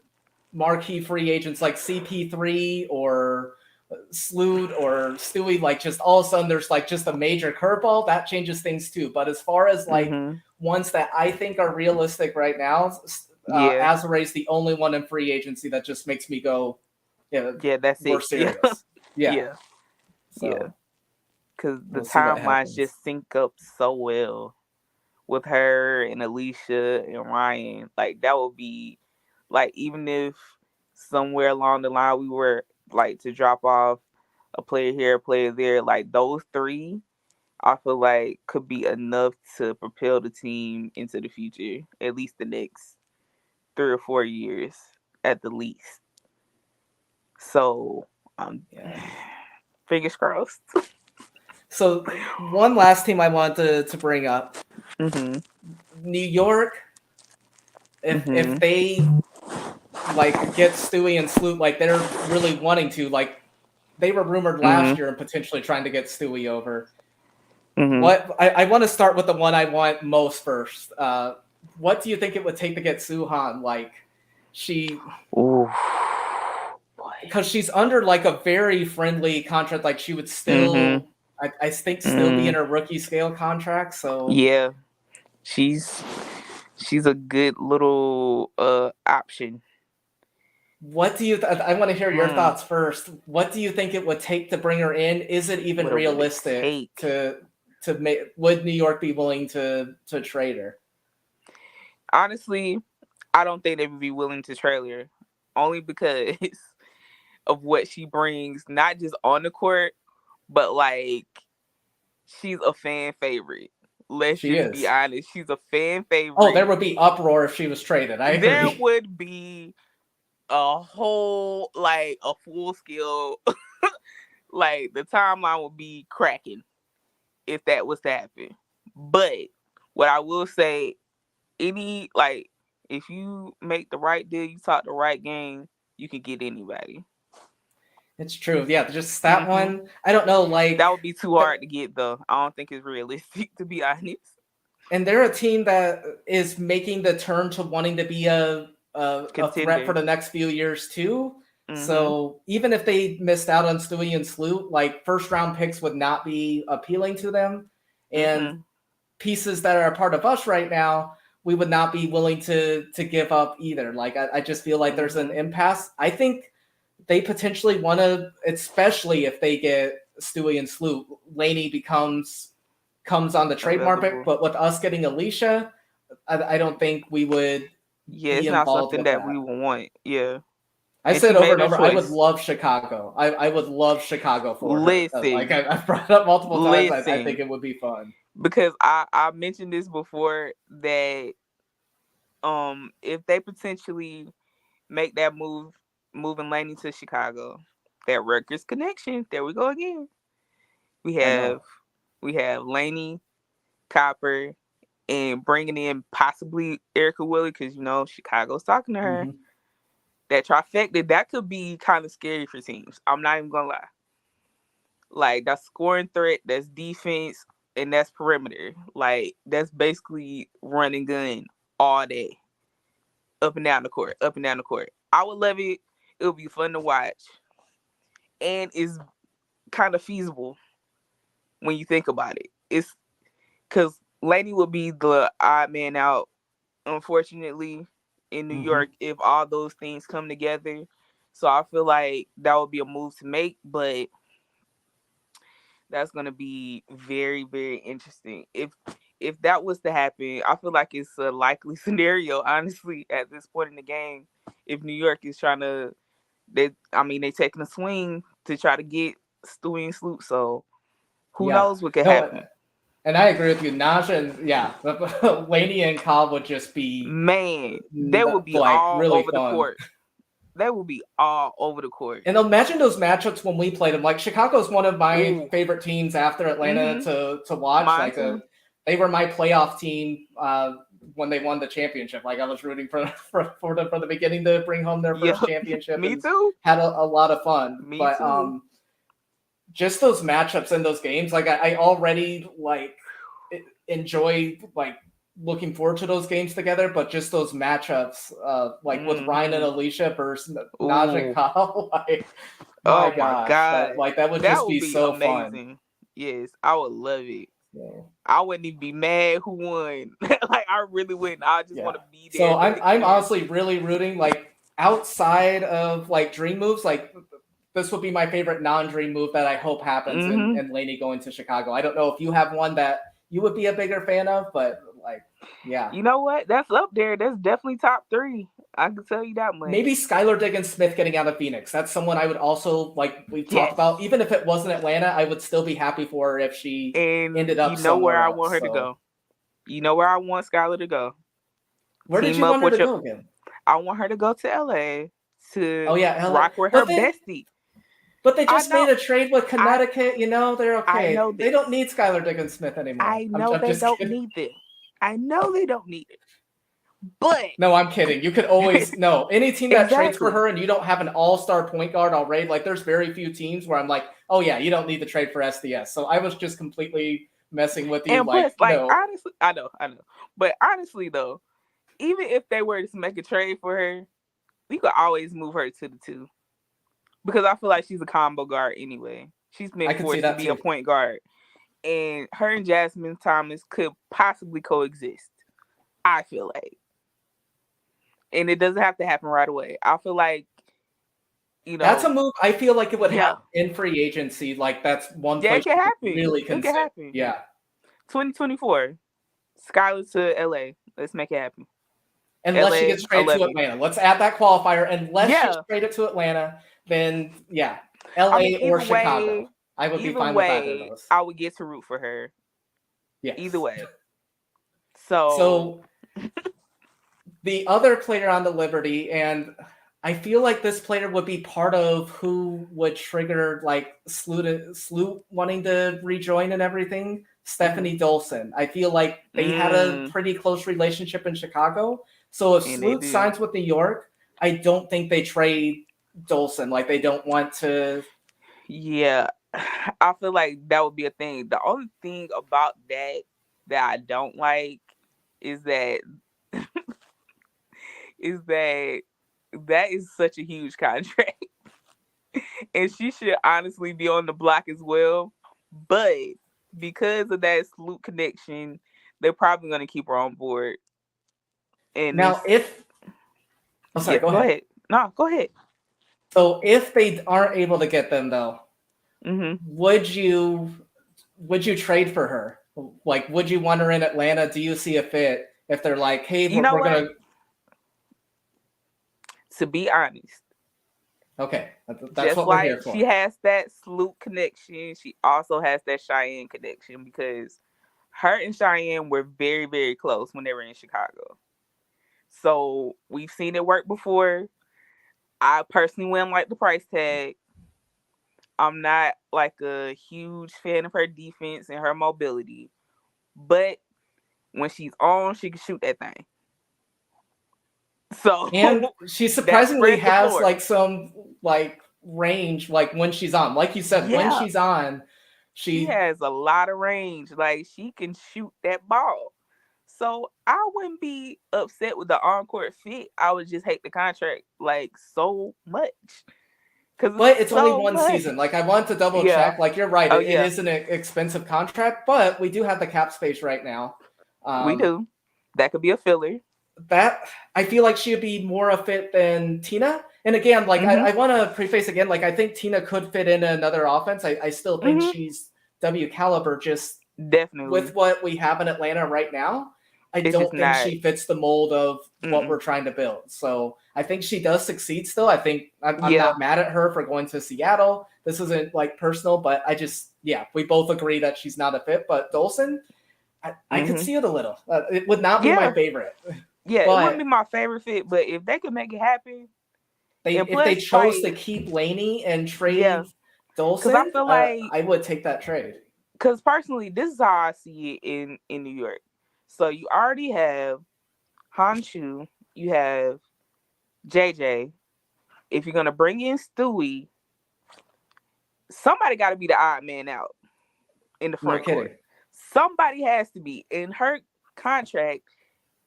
marquee free agents like CP3 or Sloot or Stewie, like just all of a sudden there's like just a major curveball, that changes things too. But as far as like ones that I think are realistic right now, Yeah. Azare's the only one in free agency that just makes me go, Yeah, that's we're it. Yeah. serious. Yeah. Yeah. Yeah. So Because the we'll see what timelines happens. just sync up so well with her and Alicia and Ryan. Like, that would be, like, even if somewhere along the line we were, like, to drop off a player here, a player there, like, those three, I feel like could be enough to propel the team into the future, at least the next 3 or 4 years at the least. So, fingers crossed. So one last team I wanted to bring up, Mm-hmm. New York. If Mm-hmm. they like get Stewie and Sloot, like they're really wanting to, like they were rumored last year and potentially trying to get Stewie over. What I want to start with the one I want most first. What do you think it would take to get Suhan? Like because she's under like a very friendly contract. Like she would still, I think, still be in her rookie scale contract. So yeah, she's a good little option. what do you? I want to hear your thoughts first. What do you think it would take to bring her in? Is it even realistic to make? Would New York be willing to trade her? Honestly, I don't think they would be willing to trade her, only because of what she brings, not just on the court, but like she's a fan favorite. Let's just be honest. She's a fan favorite. Oh, there would be uproar if she was traded. I agree. There would be a whole, like, a full scale, like, the timeline would be cracking if that was to happen. But what I will say, if you make the right deal, you talk the right game, you can get anybody. It's true. Yeah, just that one. I don't know. Like that would be too hard to get, though. I don't think it's realistic, to be honest. And they're a team that is making the turn to wanting to be a threat for the next few years too. So even if they missed out on Stewie and Sloot, like first round picks would not be appealing to them, and pieces that are a part of us right now, we would not be willing to give up either. Like I just feel like there's an impasse. I think they potentially want to, especially if they get Stewie and Sloot, Laney comes on the trade market, but with us getting Alicia, I don't think we would. Yeah, it's not something that we would want. Yeah, I said over and over, I would love Chicago. I would love Chicago for her. Like I've brought it up multiple times. I think it would be fun because I mentioned this before that if they potentially make that move, moving Laney to Chicago, that Rutgers connection. There we go again. We have Laney, Copper, and bringing in possibly Erica Willie because Chicago's talking to her. That trifecta, that could be kind of scary for teams. I'm not even gonna lie. Like, that's scoring threat, that's defense, and that's perimeter. Like, that's basically run and gun all day, up and down the court, up and down the court. I would love it. It would be fun to watch, and it's kind of feasible when you think about it. It's because Laney would be the odd man out, unfortunately, in New York if all those things come together. So I feel like that would be a move to make, but that's going to be very, very interesting. If that was to happen, I feel like it's a likely scenario, honestly, at this point in the game. If New York is trying to, they're taking a swing to try to get Stewie and Sloot. So who knows what could happen. And I agree with you. Naja and Laney and Cobb would just be, man, they would be like, all really over fun. The court. They will be all over the court. And imagine those matchups when we played them. Like Chicago's one of my favorite teams after Atlanta to watch. Mine too. They were my playoff team when they won the championship. Like I was rooting for them from the beginning to bring home their first championship. Me too. Had a lot of fun. Me too. Just those matchups in those games, like I already like enjoy like looking forward to those games together, but just those matchups, like with Ryan and Alicia versus Naja and Kyle, like My Oh my gosh, god, that would that just would be be so fun. amazing. Yes, I would love it. So, I wouldn't even be mad who won. Like I really wouldn't. I just want yeah. to be there So and look I'm in. honestly really rooting like outside of like dream moves. Like this would be my favorite non-dream move that I hope happens Mm-hmm. in Laney going to Chicago. I don't know if you have one that you would be a bigger fan of, but like yeah. You know what? That's up there. That's definitely top 3. I can tell you that much. Maybe Skylar Diggins Smith getting out of Phoenix. That's someone I would also like we've talked Yes. about. Even if it wasn't Atlanta, I would still be happy for her if she And ended you up know where somewhere I want else. her to So go. You know where I want Skylar to go. where did Team you up want her with to your. go again? I want her to go to LA to Oh yeah, LA. rock with her bestie. But they I just made know. a trade with I Connecticut. You know they're I okay. know They this. don't need Skylar Diggins Smith anymore. I I'm know they just don't kidding. need them. I know they don't need it. But No, I'm kidding. You could always no any team that trades for exactly. her and you don't have an all-star point guard already. Like there's very few teams where I'm like, oh yeah, you don't need to trade for SDS. So I was just completely messing with you. And plus, Like like no, honestly, I know. But honestly though, even if they were to make a trade for her, we could always move her to the 2. Because I feel like she's a combo guard anyway. She's been I could see forced to that be a too. point guard. And her and Jasmine Thomas could possibly coexist. I feel like. And it doesn't have to happen right away. I feel like, That's a move I feel like it would yeah. happen in free agency. Like that's one Yeah, it place can you could happen. really It can consider. happen. Yeah. 2024. Skylar to LA. Let's make it happen. Unless she LA, gets I traded love to you. Atlanta. Let's add that qualifier. Unless she's Yeah. traded to Atlanta, then yeah, I mean, LA or Chicago. I would be either fine with either of way, those. I would get to root for her. Yes. Either way. So the other player on the Liberty, and I feel like this player would be part of who would trigger like Sloot wanting to rejoin and everything. Stephanie Dolson. I feel like they had a pretty close relationship in Chicago. So if Sloot signs with New York, I don't think they trade Dolson. Like they don't want to. Yeah, I feel like that would be a thing. The only thing about that I don't like is that that is such a huge contract. And she should honestly be on the block as well. But because of that Sloot connection, they're probably going to keep her on board. And Now, sorry, go ahead. No, go ahead. So if they aren't able to get them though, would you trade for her? Like, would you want her in Atlanta? Do you see a fit if they're like, hey, we're gonna? To be honest, okay, that's just what we're like here for. She has that Sloot connection, she also has that Cheyenne connection because her and Cheyenne were very, very close when they were in Chicago. So we've seen it work before. I personally wouldn't like the price tag. I'm not like a huge fan of her defense and her mobility. But when she's on, she can shoot that thing. So and she surprisingly has like some like range, like when she's on. Like you said, when she's on, she has a lot of range. Like she can shoot that ball. So I wouldn't be upset with the on-court fit. I would just hate the contract like so much. But it's only one season. Like I want to double check. Like you're right. It is an expensive contract, but we do have the cap space right now. We do. That could be a filler. That I feel like she would be more a fit than Tina. And again, like I want to preface again, like I think Tina could fit in another offense. I still think she's W caliber, just definitely with what we have in Atlanta right now. I don't think she fits the mold of what we're trying to build. So I think she does succeed still. I think I'm not mad at her for going to Seattle. This isn't like personal, but I just, we both agree that she's not a fit. But Dolson, I could see it a little. It would not be my favorite. Yeah, it wouldn't be my favorite fit, but if they could make it happen, if they chose to keep Laney and trade Dolson, I feel like I would take that trade. Because personally, this is how I see it in New York. So you already have Honshu, you have JJ. If you're gonna bring in Stewie, somebody got to be the odd man out in the front court. Somebody has to be, and her contract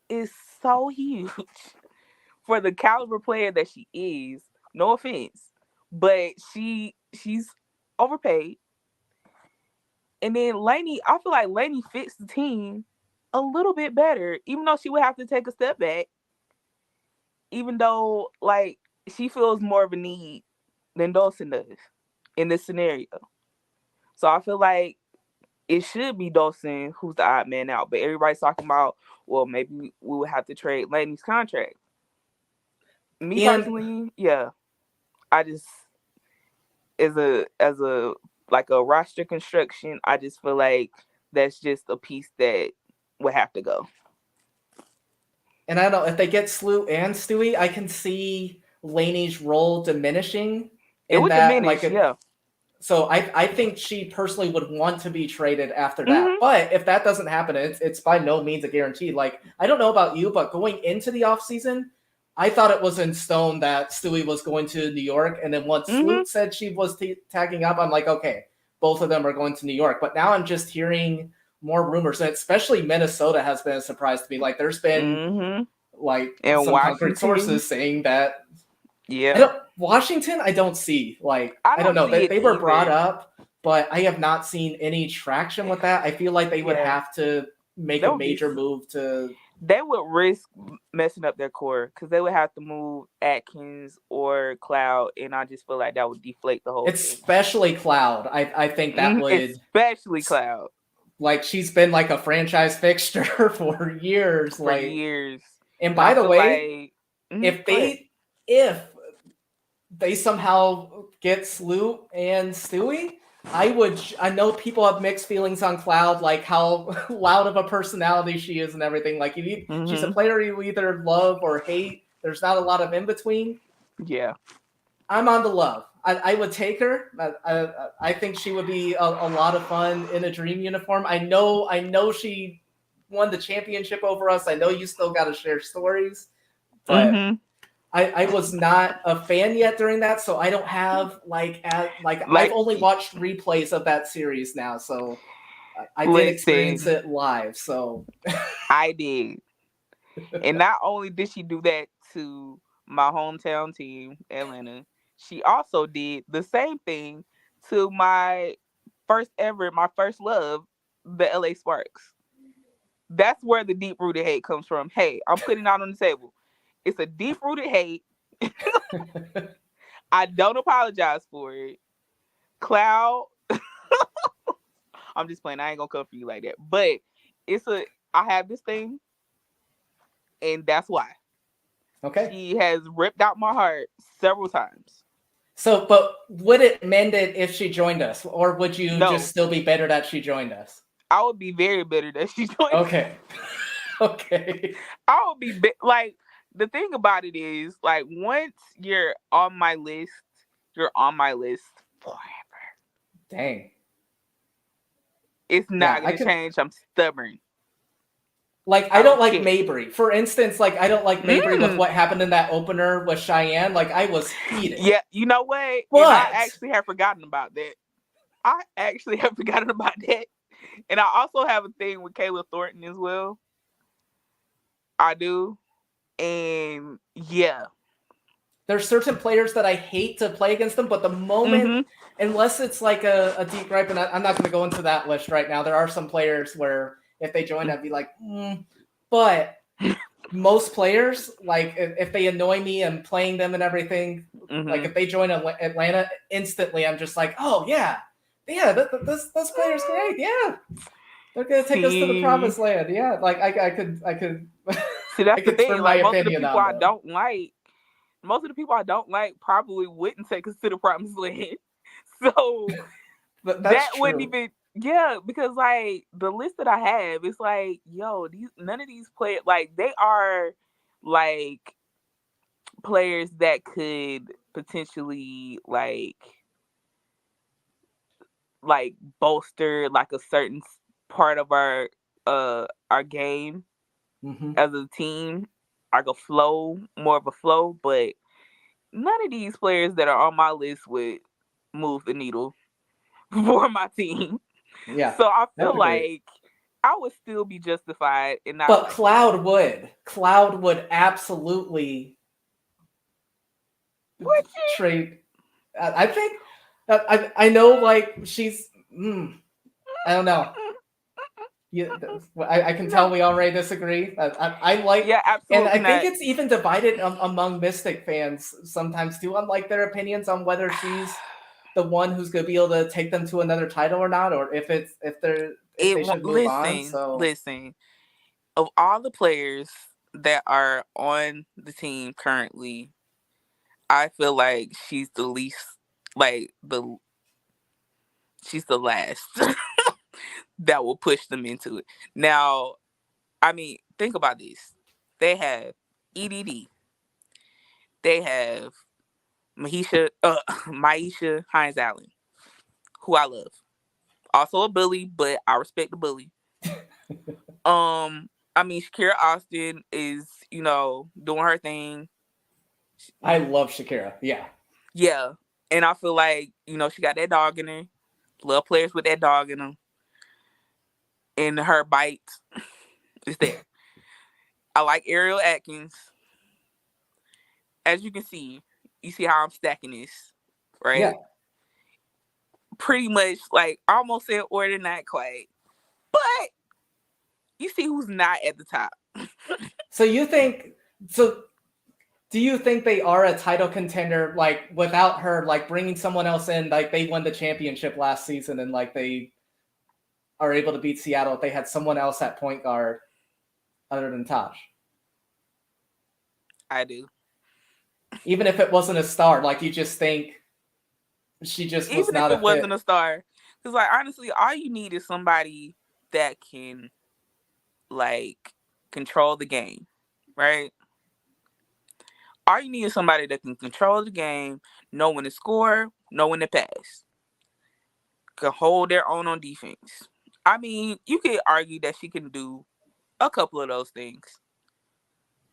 is so huge for the caliber player that she is. No offense, but she's overpaid. And then Lainey, I feel like Lainey fits the team a little bit better, even though she would have to take a step back. Even though like she feels more of a need than Dawson does in this scenario. So I feel like it should be Dawson who's the odd man out. But everybody's talking about, well, maybe we would have to trade Lainey's contract. Me And personally, yeah. I just as a like a roster construction, I just feel like that's just a piece that would have to go. And I don't know if they get Sloot and Stewie, I can see Laney's role diminishing It in would that diminish, yeah. So I think she personally would want to be traded after that. Mm-hmm. But if that doesn't happen, it's by no means a guarantee. Like, I don't know about you, but going into the offseason, I thought it was in stone that Stewie was going to New York. And then once Mm-hmm. Sloot said she was tagging up, I'm like, okay, both of them are going to New York. But now I'm just hearing more rumors, and especially Minnesota has been a surprise to me. Like, there's been Mm-hmm. like And some concrete Washington, sources saying that yeah. Washington, I don't see. Like, I I don't don't know. see it They were brought either. up, but I have not seen any traction with that. I feel like they would Yeah. have to make That a would be. major move to. They would risk messing up their core because they would have to move Atkins or Cloud, and I just feel like that would deflate the whole thing. Especially Cloud. I think that would. Especially Cloud Like, she's been like a franchise fixture for years. for Like, years. and And I by the feel way, like if go ahead. they somehow get Sloot and Stewie, I know people have mixed feelings on Cloud, like how loud of a personality she is and everything. Like, she's a Mm-hmm. player you either love or hate. There's not a lot of in between. Yeah. I'm on the love. I would take her. I think she would be a lot of fun in a dream uniform. I know she won the championship over us. I know you still got to share stories, but Mm-hmm. I was not a fan yet during that, so I don't have like I've Like, only watched replays of that series now, so I didn't experience listen, it live. So I did. And not only did she do that to my hometown team, Atlanta, she also did the same thing to my first love, the LA Sparks. That's where the deep rooted hate comes from. Hey, I'm putting it out on the table. It's a deep rooted hate. I don't apologize for it. Cloud, I'm just playing. I ain't gonna come for you like that. But I have this thing, and that's why. okay. She has ripped out my heart several times. So, but would it mend it if she joined us, or would you just No, still be bitter that she joined us? I would be very bitter that she joined. Okay. Okay. I would be like, the thing about it is, like, once you're on my list, you're on my list forever. Dang. It's Yeah, not I gonna could. change. I'm stubborn. Like, I I don't don't like care. Mabry. For instance, like, I don't like Mabry with Mm. what happened in that opener with Cheyenne. Like, I was heated. Yeah, you know what? And I But actually have forgotten about that. I actually have forgotten about that. And I also have a thing with Kayla Thornton as well. I do. And yeah. there's certain players that I hate to play against them, but the moment, Mm-hmm. unless it's like a deep gripe, and I'm not going to go into that list right now. There are some players where if they join, I'd be like, but most players, like if they annoy me and playing them and everything, Mm-hmm. like if they join Atlanta, instantly I'm just like, oh yeah, this player's great, yeah, they're gonna take us to the promised land, yeah. Like I could See, that's I the could thing. turn my Like, opinion on them. most of the people I don't like probably wouldn't take us to the promised land. So That's that true. wouldn't even, yeah, because like the list that I have, it's like, yo, none of these players, like, they are like players that could potentially like bolster like a certain part of our game Mm-hmm. as a team, like a flow, more of a flow. But none of these players that are on my list would move the needle for my team. Yeah, So I I feel would agree. like I would still be justified in not But liking them. Cloud would absolutely Would you? trade. I think I know like she's. I don't know. I can tell No. we already disagree. I like, Yeah, and I absolutely think not. it's even divided among Mystic fans sometimes too, on like their opinions on whether she's the one who's gonna be able to take them to another title or not, or if they should move on. So Listen. Of all the players that are on the team currently, I feel like she's the least, like she's the last that will push them into it. Now, I mean, think about this. They have EDD. They have Maisha Hines Allen, who I love. Also a bully, but I respect the bully. I mean, Shakira Austin is, doing her thing. I love Shakira. Yeah, Yeah. And I feel like, she got that dog in her. Love players with that dog in them. And her bite is there. I like Ariel Atkins. As you see how I'm stacking this, yeah. right? Pretty much like almost in order, not quite. But you see who's not at the top. So you think so? Do you think they are a title contender, like without her, like bringing someone else in, like they won the championship last season, and like they are able to beat Seattle if they had someone else at point guard other than Taj? I do. Even if it wasn't a star, like you just think she just was Even if not a it wasn't fit. a star. Because, like, honestly, all you need is somebody that can, like, control the game, right? All you need is somebody that can control the game, know when to score, know when to pass, can hold their own on defense. I mean, you could argue that she can do a couple of those things,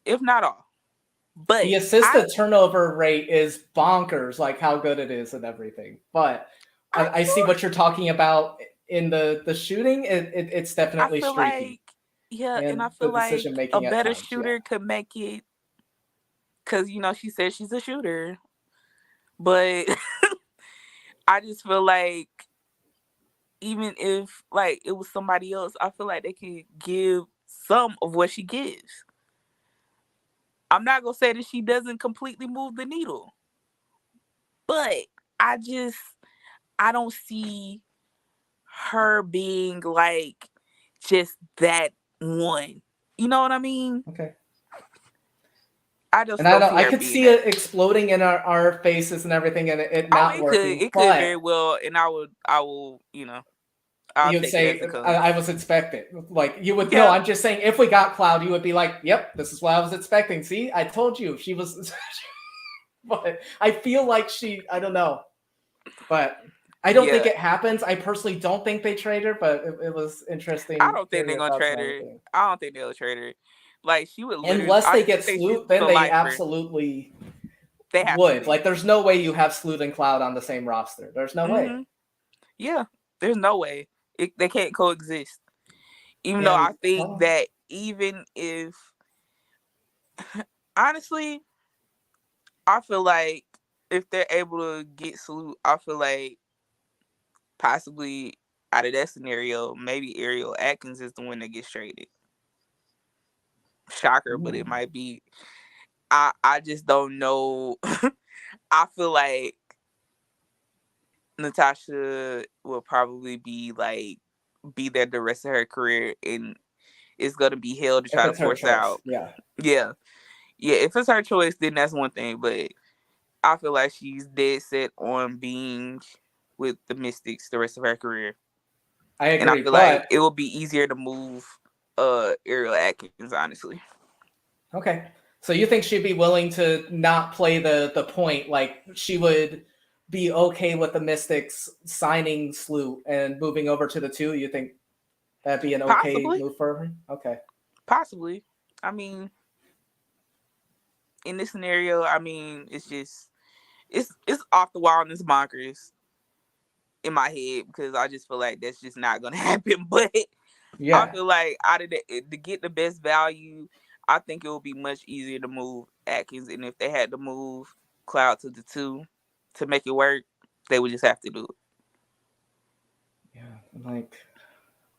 if not all. But The assist I to turnover rate is bonkers, like how good it is and everything. But I'm I see sure what you're talking about in the shooting. It's I definitely feel streaky like yeah, and and I the feel like decision a making at better times. Yeah. shooter could make it because she said she's a shooter. But I just feel like even if like it was somebody else, I feel like they could give some of what she gives. I'm not gonna say that she doesn't completely move the needle, but I just I don't see her being like just that one. You know what I mean? Okay. I just And I don't know see I her could being see that. it exploding in our faces and everything, and it Oh, not working. it could But very well, and I will, I'll you'd take it as say it comes. I was expecting. Like you would no. Yeah, I'm just saying if we got Cloud, you would be like, "Yep, this is what I was expecting." See, I told you she was. But I feel like she. I don't know. But I don't think yeah. it happens. I personally don't think they trade her, but it was I interesting don't think hearing they're your gonna thoughts and trade her. everything. I don't think they'll trade her. Like she would literally. Unless I they just get think she's Sloot, then the they lifer. absolutely They have would. to. Like, there's no way you have Sloot and Cloud on the same roster. There's no way. Mm-hmm. Yeah, there's no way they can't coexist. Even though And I think that even if honestly, I feel like if they're able to get Salute, I feel like possibly out of that scenario, maybe Ariel Atkins is the one that gets traded. Shocker, but it might be. I just don't know. I feel like Natasha will probably be there the rest of her career, and it's gonna be hell to if try to it's her force choice, out. yeah. Yeah, yeah. If it's her choice, then that's one thing. But I feel like she's dead set on being with the Mystics the rest of her career, I and I agree. feel like But it will be easier to move Ariel Atkins. Honestly, okay. So you think she'd be willing to not play the point? Like she would be okay with the Mystics signing Sloot and moving over to the two? You think that'd be an okay possibly, move for her? Okay. possibly. I mean, in this scenario, I mean, it's just it's off the wall and it's bonkers in my head because I just feel like that's just not gonna happen. But I Yeah. feel like out of to get the best value, I think it would be much easier to move Atkins, and if they had to move Cloud to the two, to make it work, they would just have to do it. Yeah, like,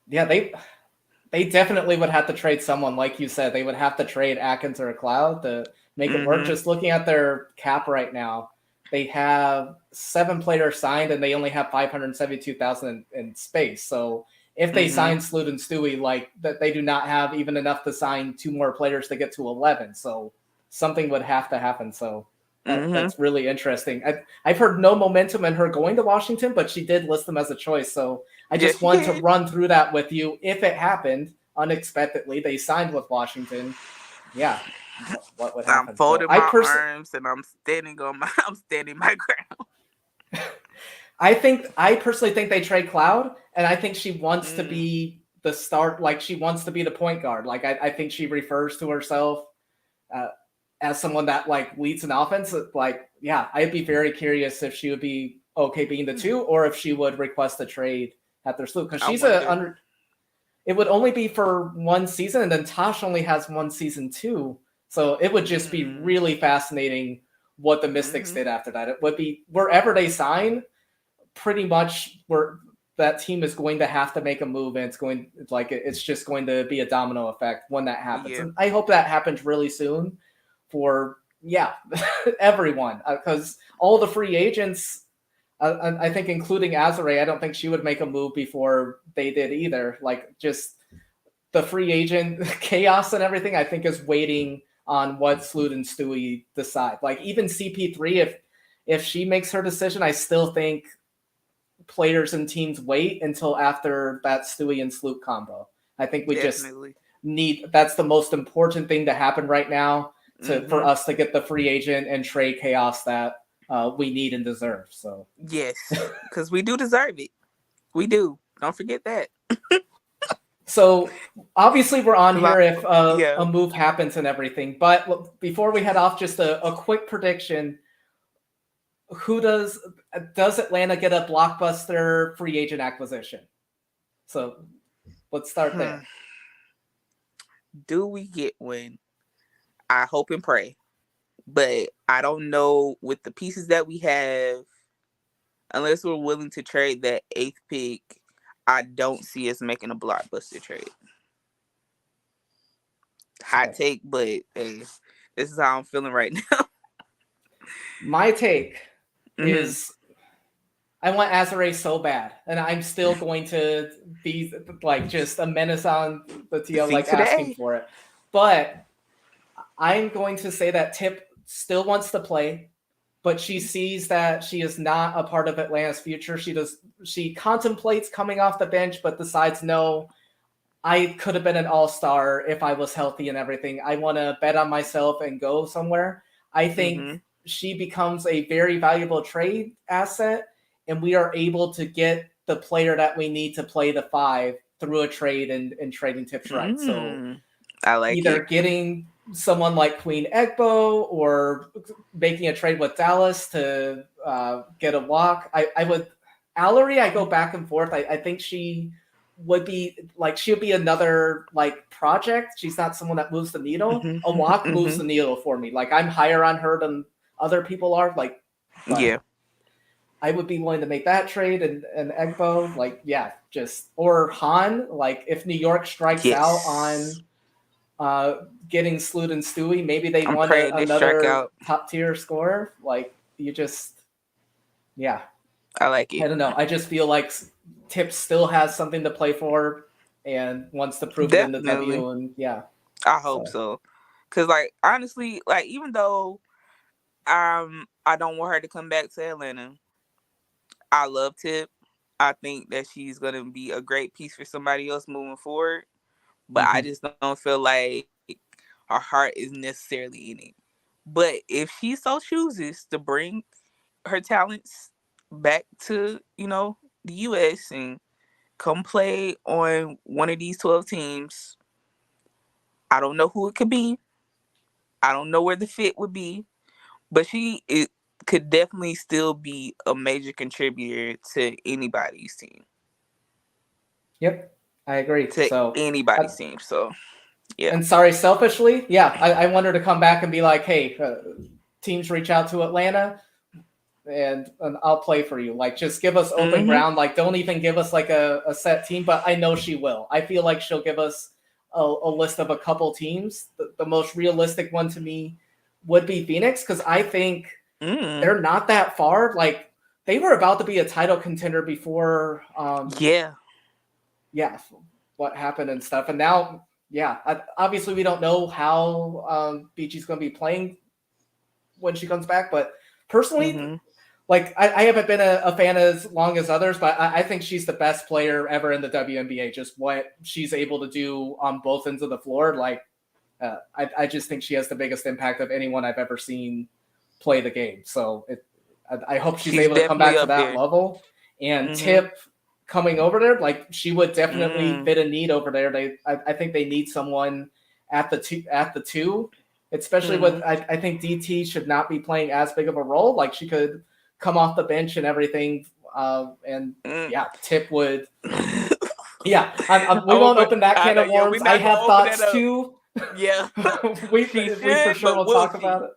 yeah, they definitely would have to trade someone, like you said. They would have to trade Atkins or a Cloud to make it work. Mm-hmm. Just looking at their cap right now, they have 7 players signed and they only have 572,000 in space. So if they sign Sloot and Stewie, like that, they do not have even enough to sign 2 more players to get to 11. So something would have to happen. So that's really interesting. I've heard no momentum in her going to Washington, but she did list them as a choice. So I just want to run through that with you. If it happened unexpectedly, they signed with Washington. Yeah, what would happen? I'm folding my arms and I'm standing my ground. I personally think they trade Cloud, and I think she wants to be the start. Like, she wants to be the point guard. Like, I think she refers to herself as someone that like leads an offense. Like, yeah, I'd be very curious if she would be okay being the 2, or if she would request a trade at their Sloot, because she's it would only be for 1 season, and then Tosh only has 1 season too. So it would just be really fascinating what the Mystics did after that. It would be wherever they sign, pretty much where that team is going to have to make a move, and it's just going to be a domino effect when that happens. Yeah. And I hope that happens really soon for everyone, because all the free agents, I think including Azare, I don't think she would make a move before they did either. Like, just the free agent chaos and everything, I think, is waiting on what Sloot and Stewie decide. Like, even CP3, if she makes her decision, I still think players and teams wait until after that Stewie and Sloot combo. I think we just need, that's the most important thing to happen right now for us to get the free agent and trade chaos that we need and deserve. So yes, because we do deserve it. We do. Don't forget that. So obviously we're on here if a move happens and everything. But before we head off, just a quick prediction. Who does Atlanta get a blockbuster free agent acquisition? So let's start there. Do we get one? I hope and pray. But I don't know, with the pieces that we have, unless we're willing to trade that 8th pick, I don't see us making a blockbuster trade. Hot take, but hey, this is how I'm feeling right now. My take is I want Azare so bad, and I'm still going to be like just a menace on the TL, like asking for it. But I'm going to say that Tip still wants to play, but she sees that she is not a part of Atlanta's future. She contemplates coming off the bench, but decides, no, I could have been an all-star if I was healthy and everything. I want to bet on myself and go somewhere. I think she becomes a very valuable trade asset, and we are able to get the player that we need to play the 5 through a trade and trading Tip's right. So I like either getting someone like Queen Egbo or making a trade with Dallas to get a walk. I would Allery, I go back and forth. I think she would be like, she would be another like project. She's not someone that moves the needle. A walk moves the needle for me. Like, I'm higher on her than other people are. Like, I would be willing to make that trade and Egbo, like, or Han, like, if New York strikes out on getting Sloot and Stewie, maybe they want another top tier scorer. Like, you just, I like it. I don't know. I just feel like Tip still has something to play for and wants to prove it in the W. And I hope so. Because, like, honestly, like, even though I don't want her to come back to Atlanta, I love Tip. I think that she's going to be a great piece for somebody else moving forward. But I just don't feel like her heart is necessarily in it. But if she so chooses to bring her talents back to, the U.S. and come play on one of these 12 teams, I don't know who it could be. I don't know where the fit would be. But it could definitely still be a major contributor to anybody's team. Yep, I agree. To anybody's team, so, yeah. And sorry, selfishly, I want her to come back and be like, hey, teams reach out to Atlanta. and I'll play for you. Like, just give us open Mm-hmm. ground. Like, don't even give us like a set team, but I know she will. I feel like she'll give us a list of a couple teams. The most realistic one to me would be Phoenix, because I think they're not that far. Like, they were about to be a title contender before Yeah. what happened and stuff. And now, obviously we don't know how BG's going to be playing when she comes back, but personally, like, I haven't been a fan as long as others, but I think she's the best player ever in the WNBA. Just what she's able to do on both ends of the floor, like, I just think she has the biggest impact of anyone I've ever seen play the game. So I hope she's able to come back to that level. And Tip coming over there, like, she would definitely fit a need over there. I think they need someone at the two, especially with I think DT should not be playing as big of a role. Like, she could come off the bench and everything, and Tip would. We won't open that can of worms. I have thoughts too. Yeah, we for sure will talk about it.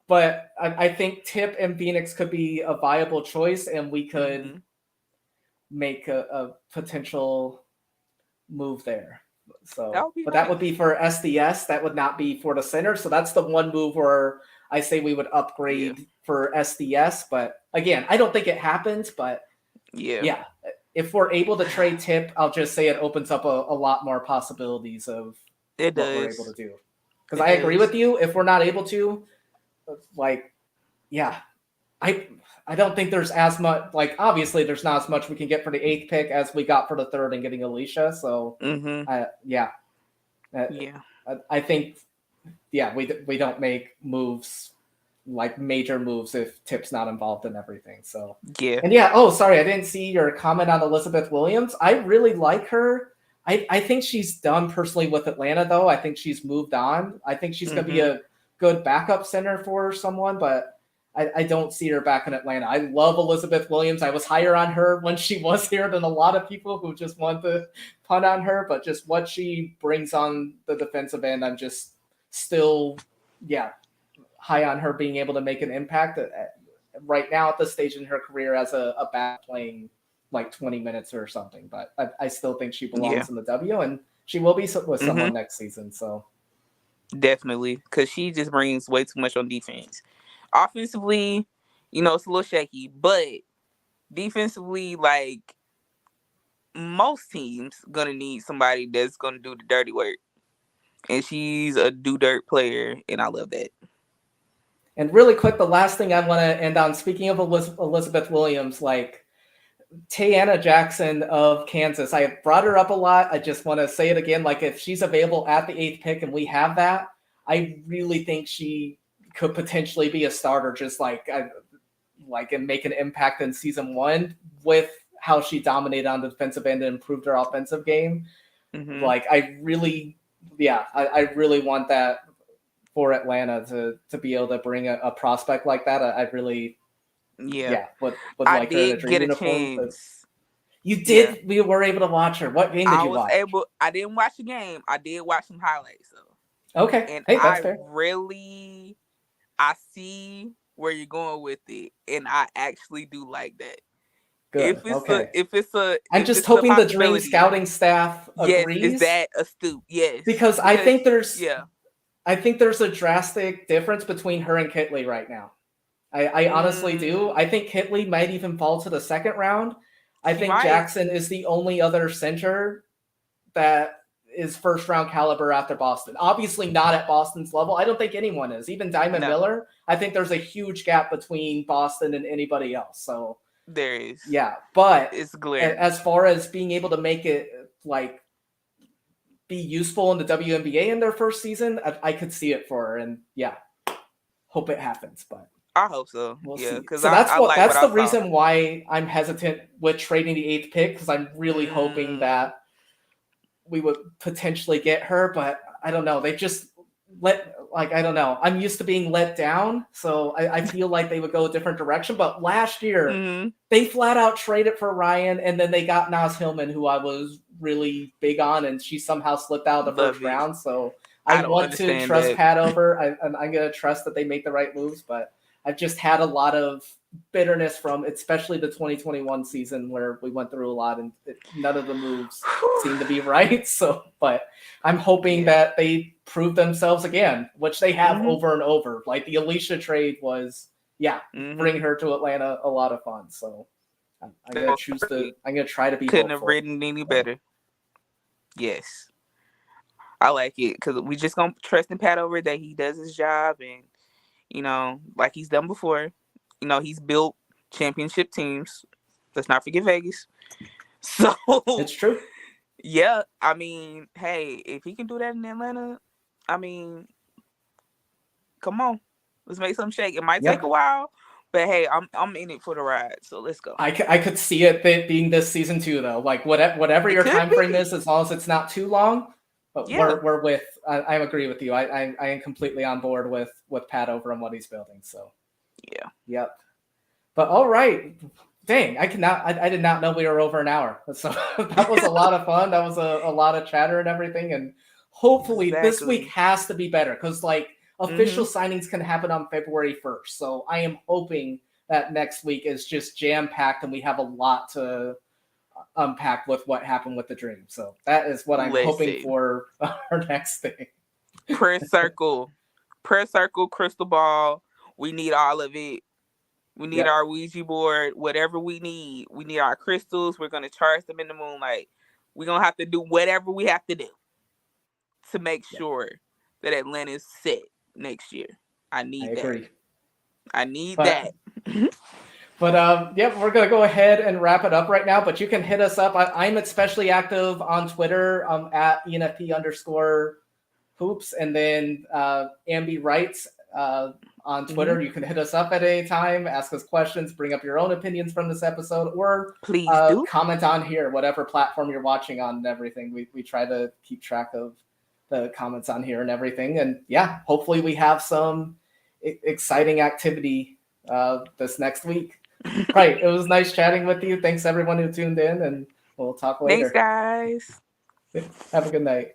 But I think Tip and Phoenix could be a viable choice, and we could make a potential move there. So, but that would be for SDS. That would not be for the center. So that's the one move where I say we would upgrade for SDS. But again, I don't think it happens. But if we're able to trade Tip, I'll just say it opens up a lot more possibilities of what we're able to do. Because I agree with you. If we're not able to, like, I don't think there's as much. Like, obviously, there's not as much we can get for the 8th pick as we got for the 3rd and getting Alicia. So, I think, we don't make moves, like major moves, if Tip's not involved in everything. So, and sorry, I didn't see your comment on Elizabeth Williams. I really like her. I think she's done personally with Atlanta, though. I think she's moved on. I think she's going to be a good backup center for someone, but I don't see her back in Atlanta. I love Elizabeth Williams. I was higher on her when she was here than a lot of people who just want to punt on her, but just what she brings on the defensive end, I'm just still, high on her being able to make an impact right now at this stage in her career as a back playing like 20 minutes or something. But I still think she belongs in the W, and she will be with someone next season. So definitely, because she just brings way too much on defense. Offensively, it's a little shaky, but defensively, like, most teams gonna need somebody that's gonna do the dirty work, and she's a do dirt player, and I love that. And really quick, the last thing I want to end on, speaking of Elizabeth Williams, like, Tayana Jackson of Kansas, I have brought her up a lot. I just want to say it again. Like, if she's available at the 8th pick and we have that, I really think she could potentially be a starter, just and make an impact in season 1 with how she dominated on the defensive end and improved her offensive game. Like, I really want that for Atlanta to be able to bring a prospect like that. I really would like her in a dream uniform. You did. Yeah. We were able to watch her. What game did you watch? I didn't watch the game. I did watch some highlights. So. Okay. And that's fair. I see where you're going with it, and I actually do like that. Good. I'm if just hoping the Dream scouting staff agrees. Yes, is that astute? Yes. Because I think there's a drastic difference between her and Kitley right now. I honestly do. I think Kitley might even fall to the 2nd round. I think Jackson is the only other center that is 1st round caliber after Boston. Obviously not at Boston's level. I don't think anyone is. Even Diamond Miller, I think there's a huge gap between Boston and anybody else. So there is. Yeah, but it's glaring. As far as being able to make it, like, be useful in the WNBA in their first season, I could see it for her, and hope it happens, but I hope so. We'll see. So that's the reason why I'm hesitant with trading the 8th pick, because I'm really hoping that we would potentially get her, but I don't know. They just I don't know. I'm used to being let down, so I feel like they would go a different direction. But last year, they flat out traded for Ryan, and then they got Naz Hillman, who I was really big on, and she somehow slipped out of the first round. So I want to trust Pat over. I'm going to trust that they make the right moves, but I've just had a lot of bitterness from, especially the 2021 season where we went through a lot and none of the moves seem to be right. So, but I'm hoping that they prove themselves again, which they have over and over. Like the Alicia trade was, bring her to Atlanta, a lot of fun. So I'm gonna I'm gonna try to be couldn't hopeful. have written any better. Yes, I like it because we just gonna trust in Pat over that he does his job, and like he's done before. He's built championship teams. Let's not forget Vegas. So it's true. Yeah, I mean, hey, if he can do that in Atlanta, I mean, come on, let's make some shake. It might take a while, but hey, I'm in it for the ride. So let's go. I could see it being this season too, though. Like whatever your time frame is, as long as it's not too long. But we're with. I agree with you. I am completely on board with Pat over and what he's building. So yep. But all right, dang! I did not know we were over an hour. So that was a lot of fun. That was a lot of chatter and everything. And hopefully this week has to be better because like official signings can happen on February 1st. So I am hoping that next week is just jam packed and we have a lot to unpack with what happened with the Dream. So that is what I'm hoping for our next thing. Prayer circle, crystal ball. We need all of it. We need our Ouija board, whatever we need. We need our crystals. We're going to charge them in the moonlight. We're going to have to do whatever we have to do to make sure that Atlanta is set next year. I agree. I need that. But we're going to go ahead and wrap it up right now. But you can hit us up. I'm especially active on Twitter at ENFP_hoops. And then Ambi writes on Twitter. You can hit us up at any time, ask us questions, bring up your own opinions from this episode, or please do comment on here, whatever platform you're watching on and everything. We try to keep track of the comments on here and everything. And hopefully we have some exciting activity this next week. Right. It was nice chatting with you. Thanks everyone who tuned in, and we'll talk later. Thanks, guys. Have a good night.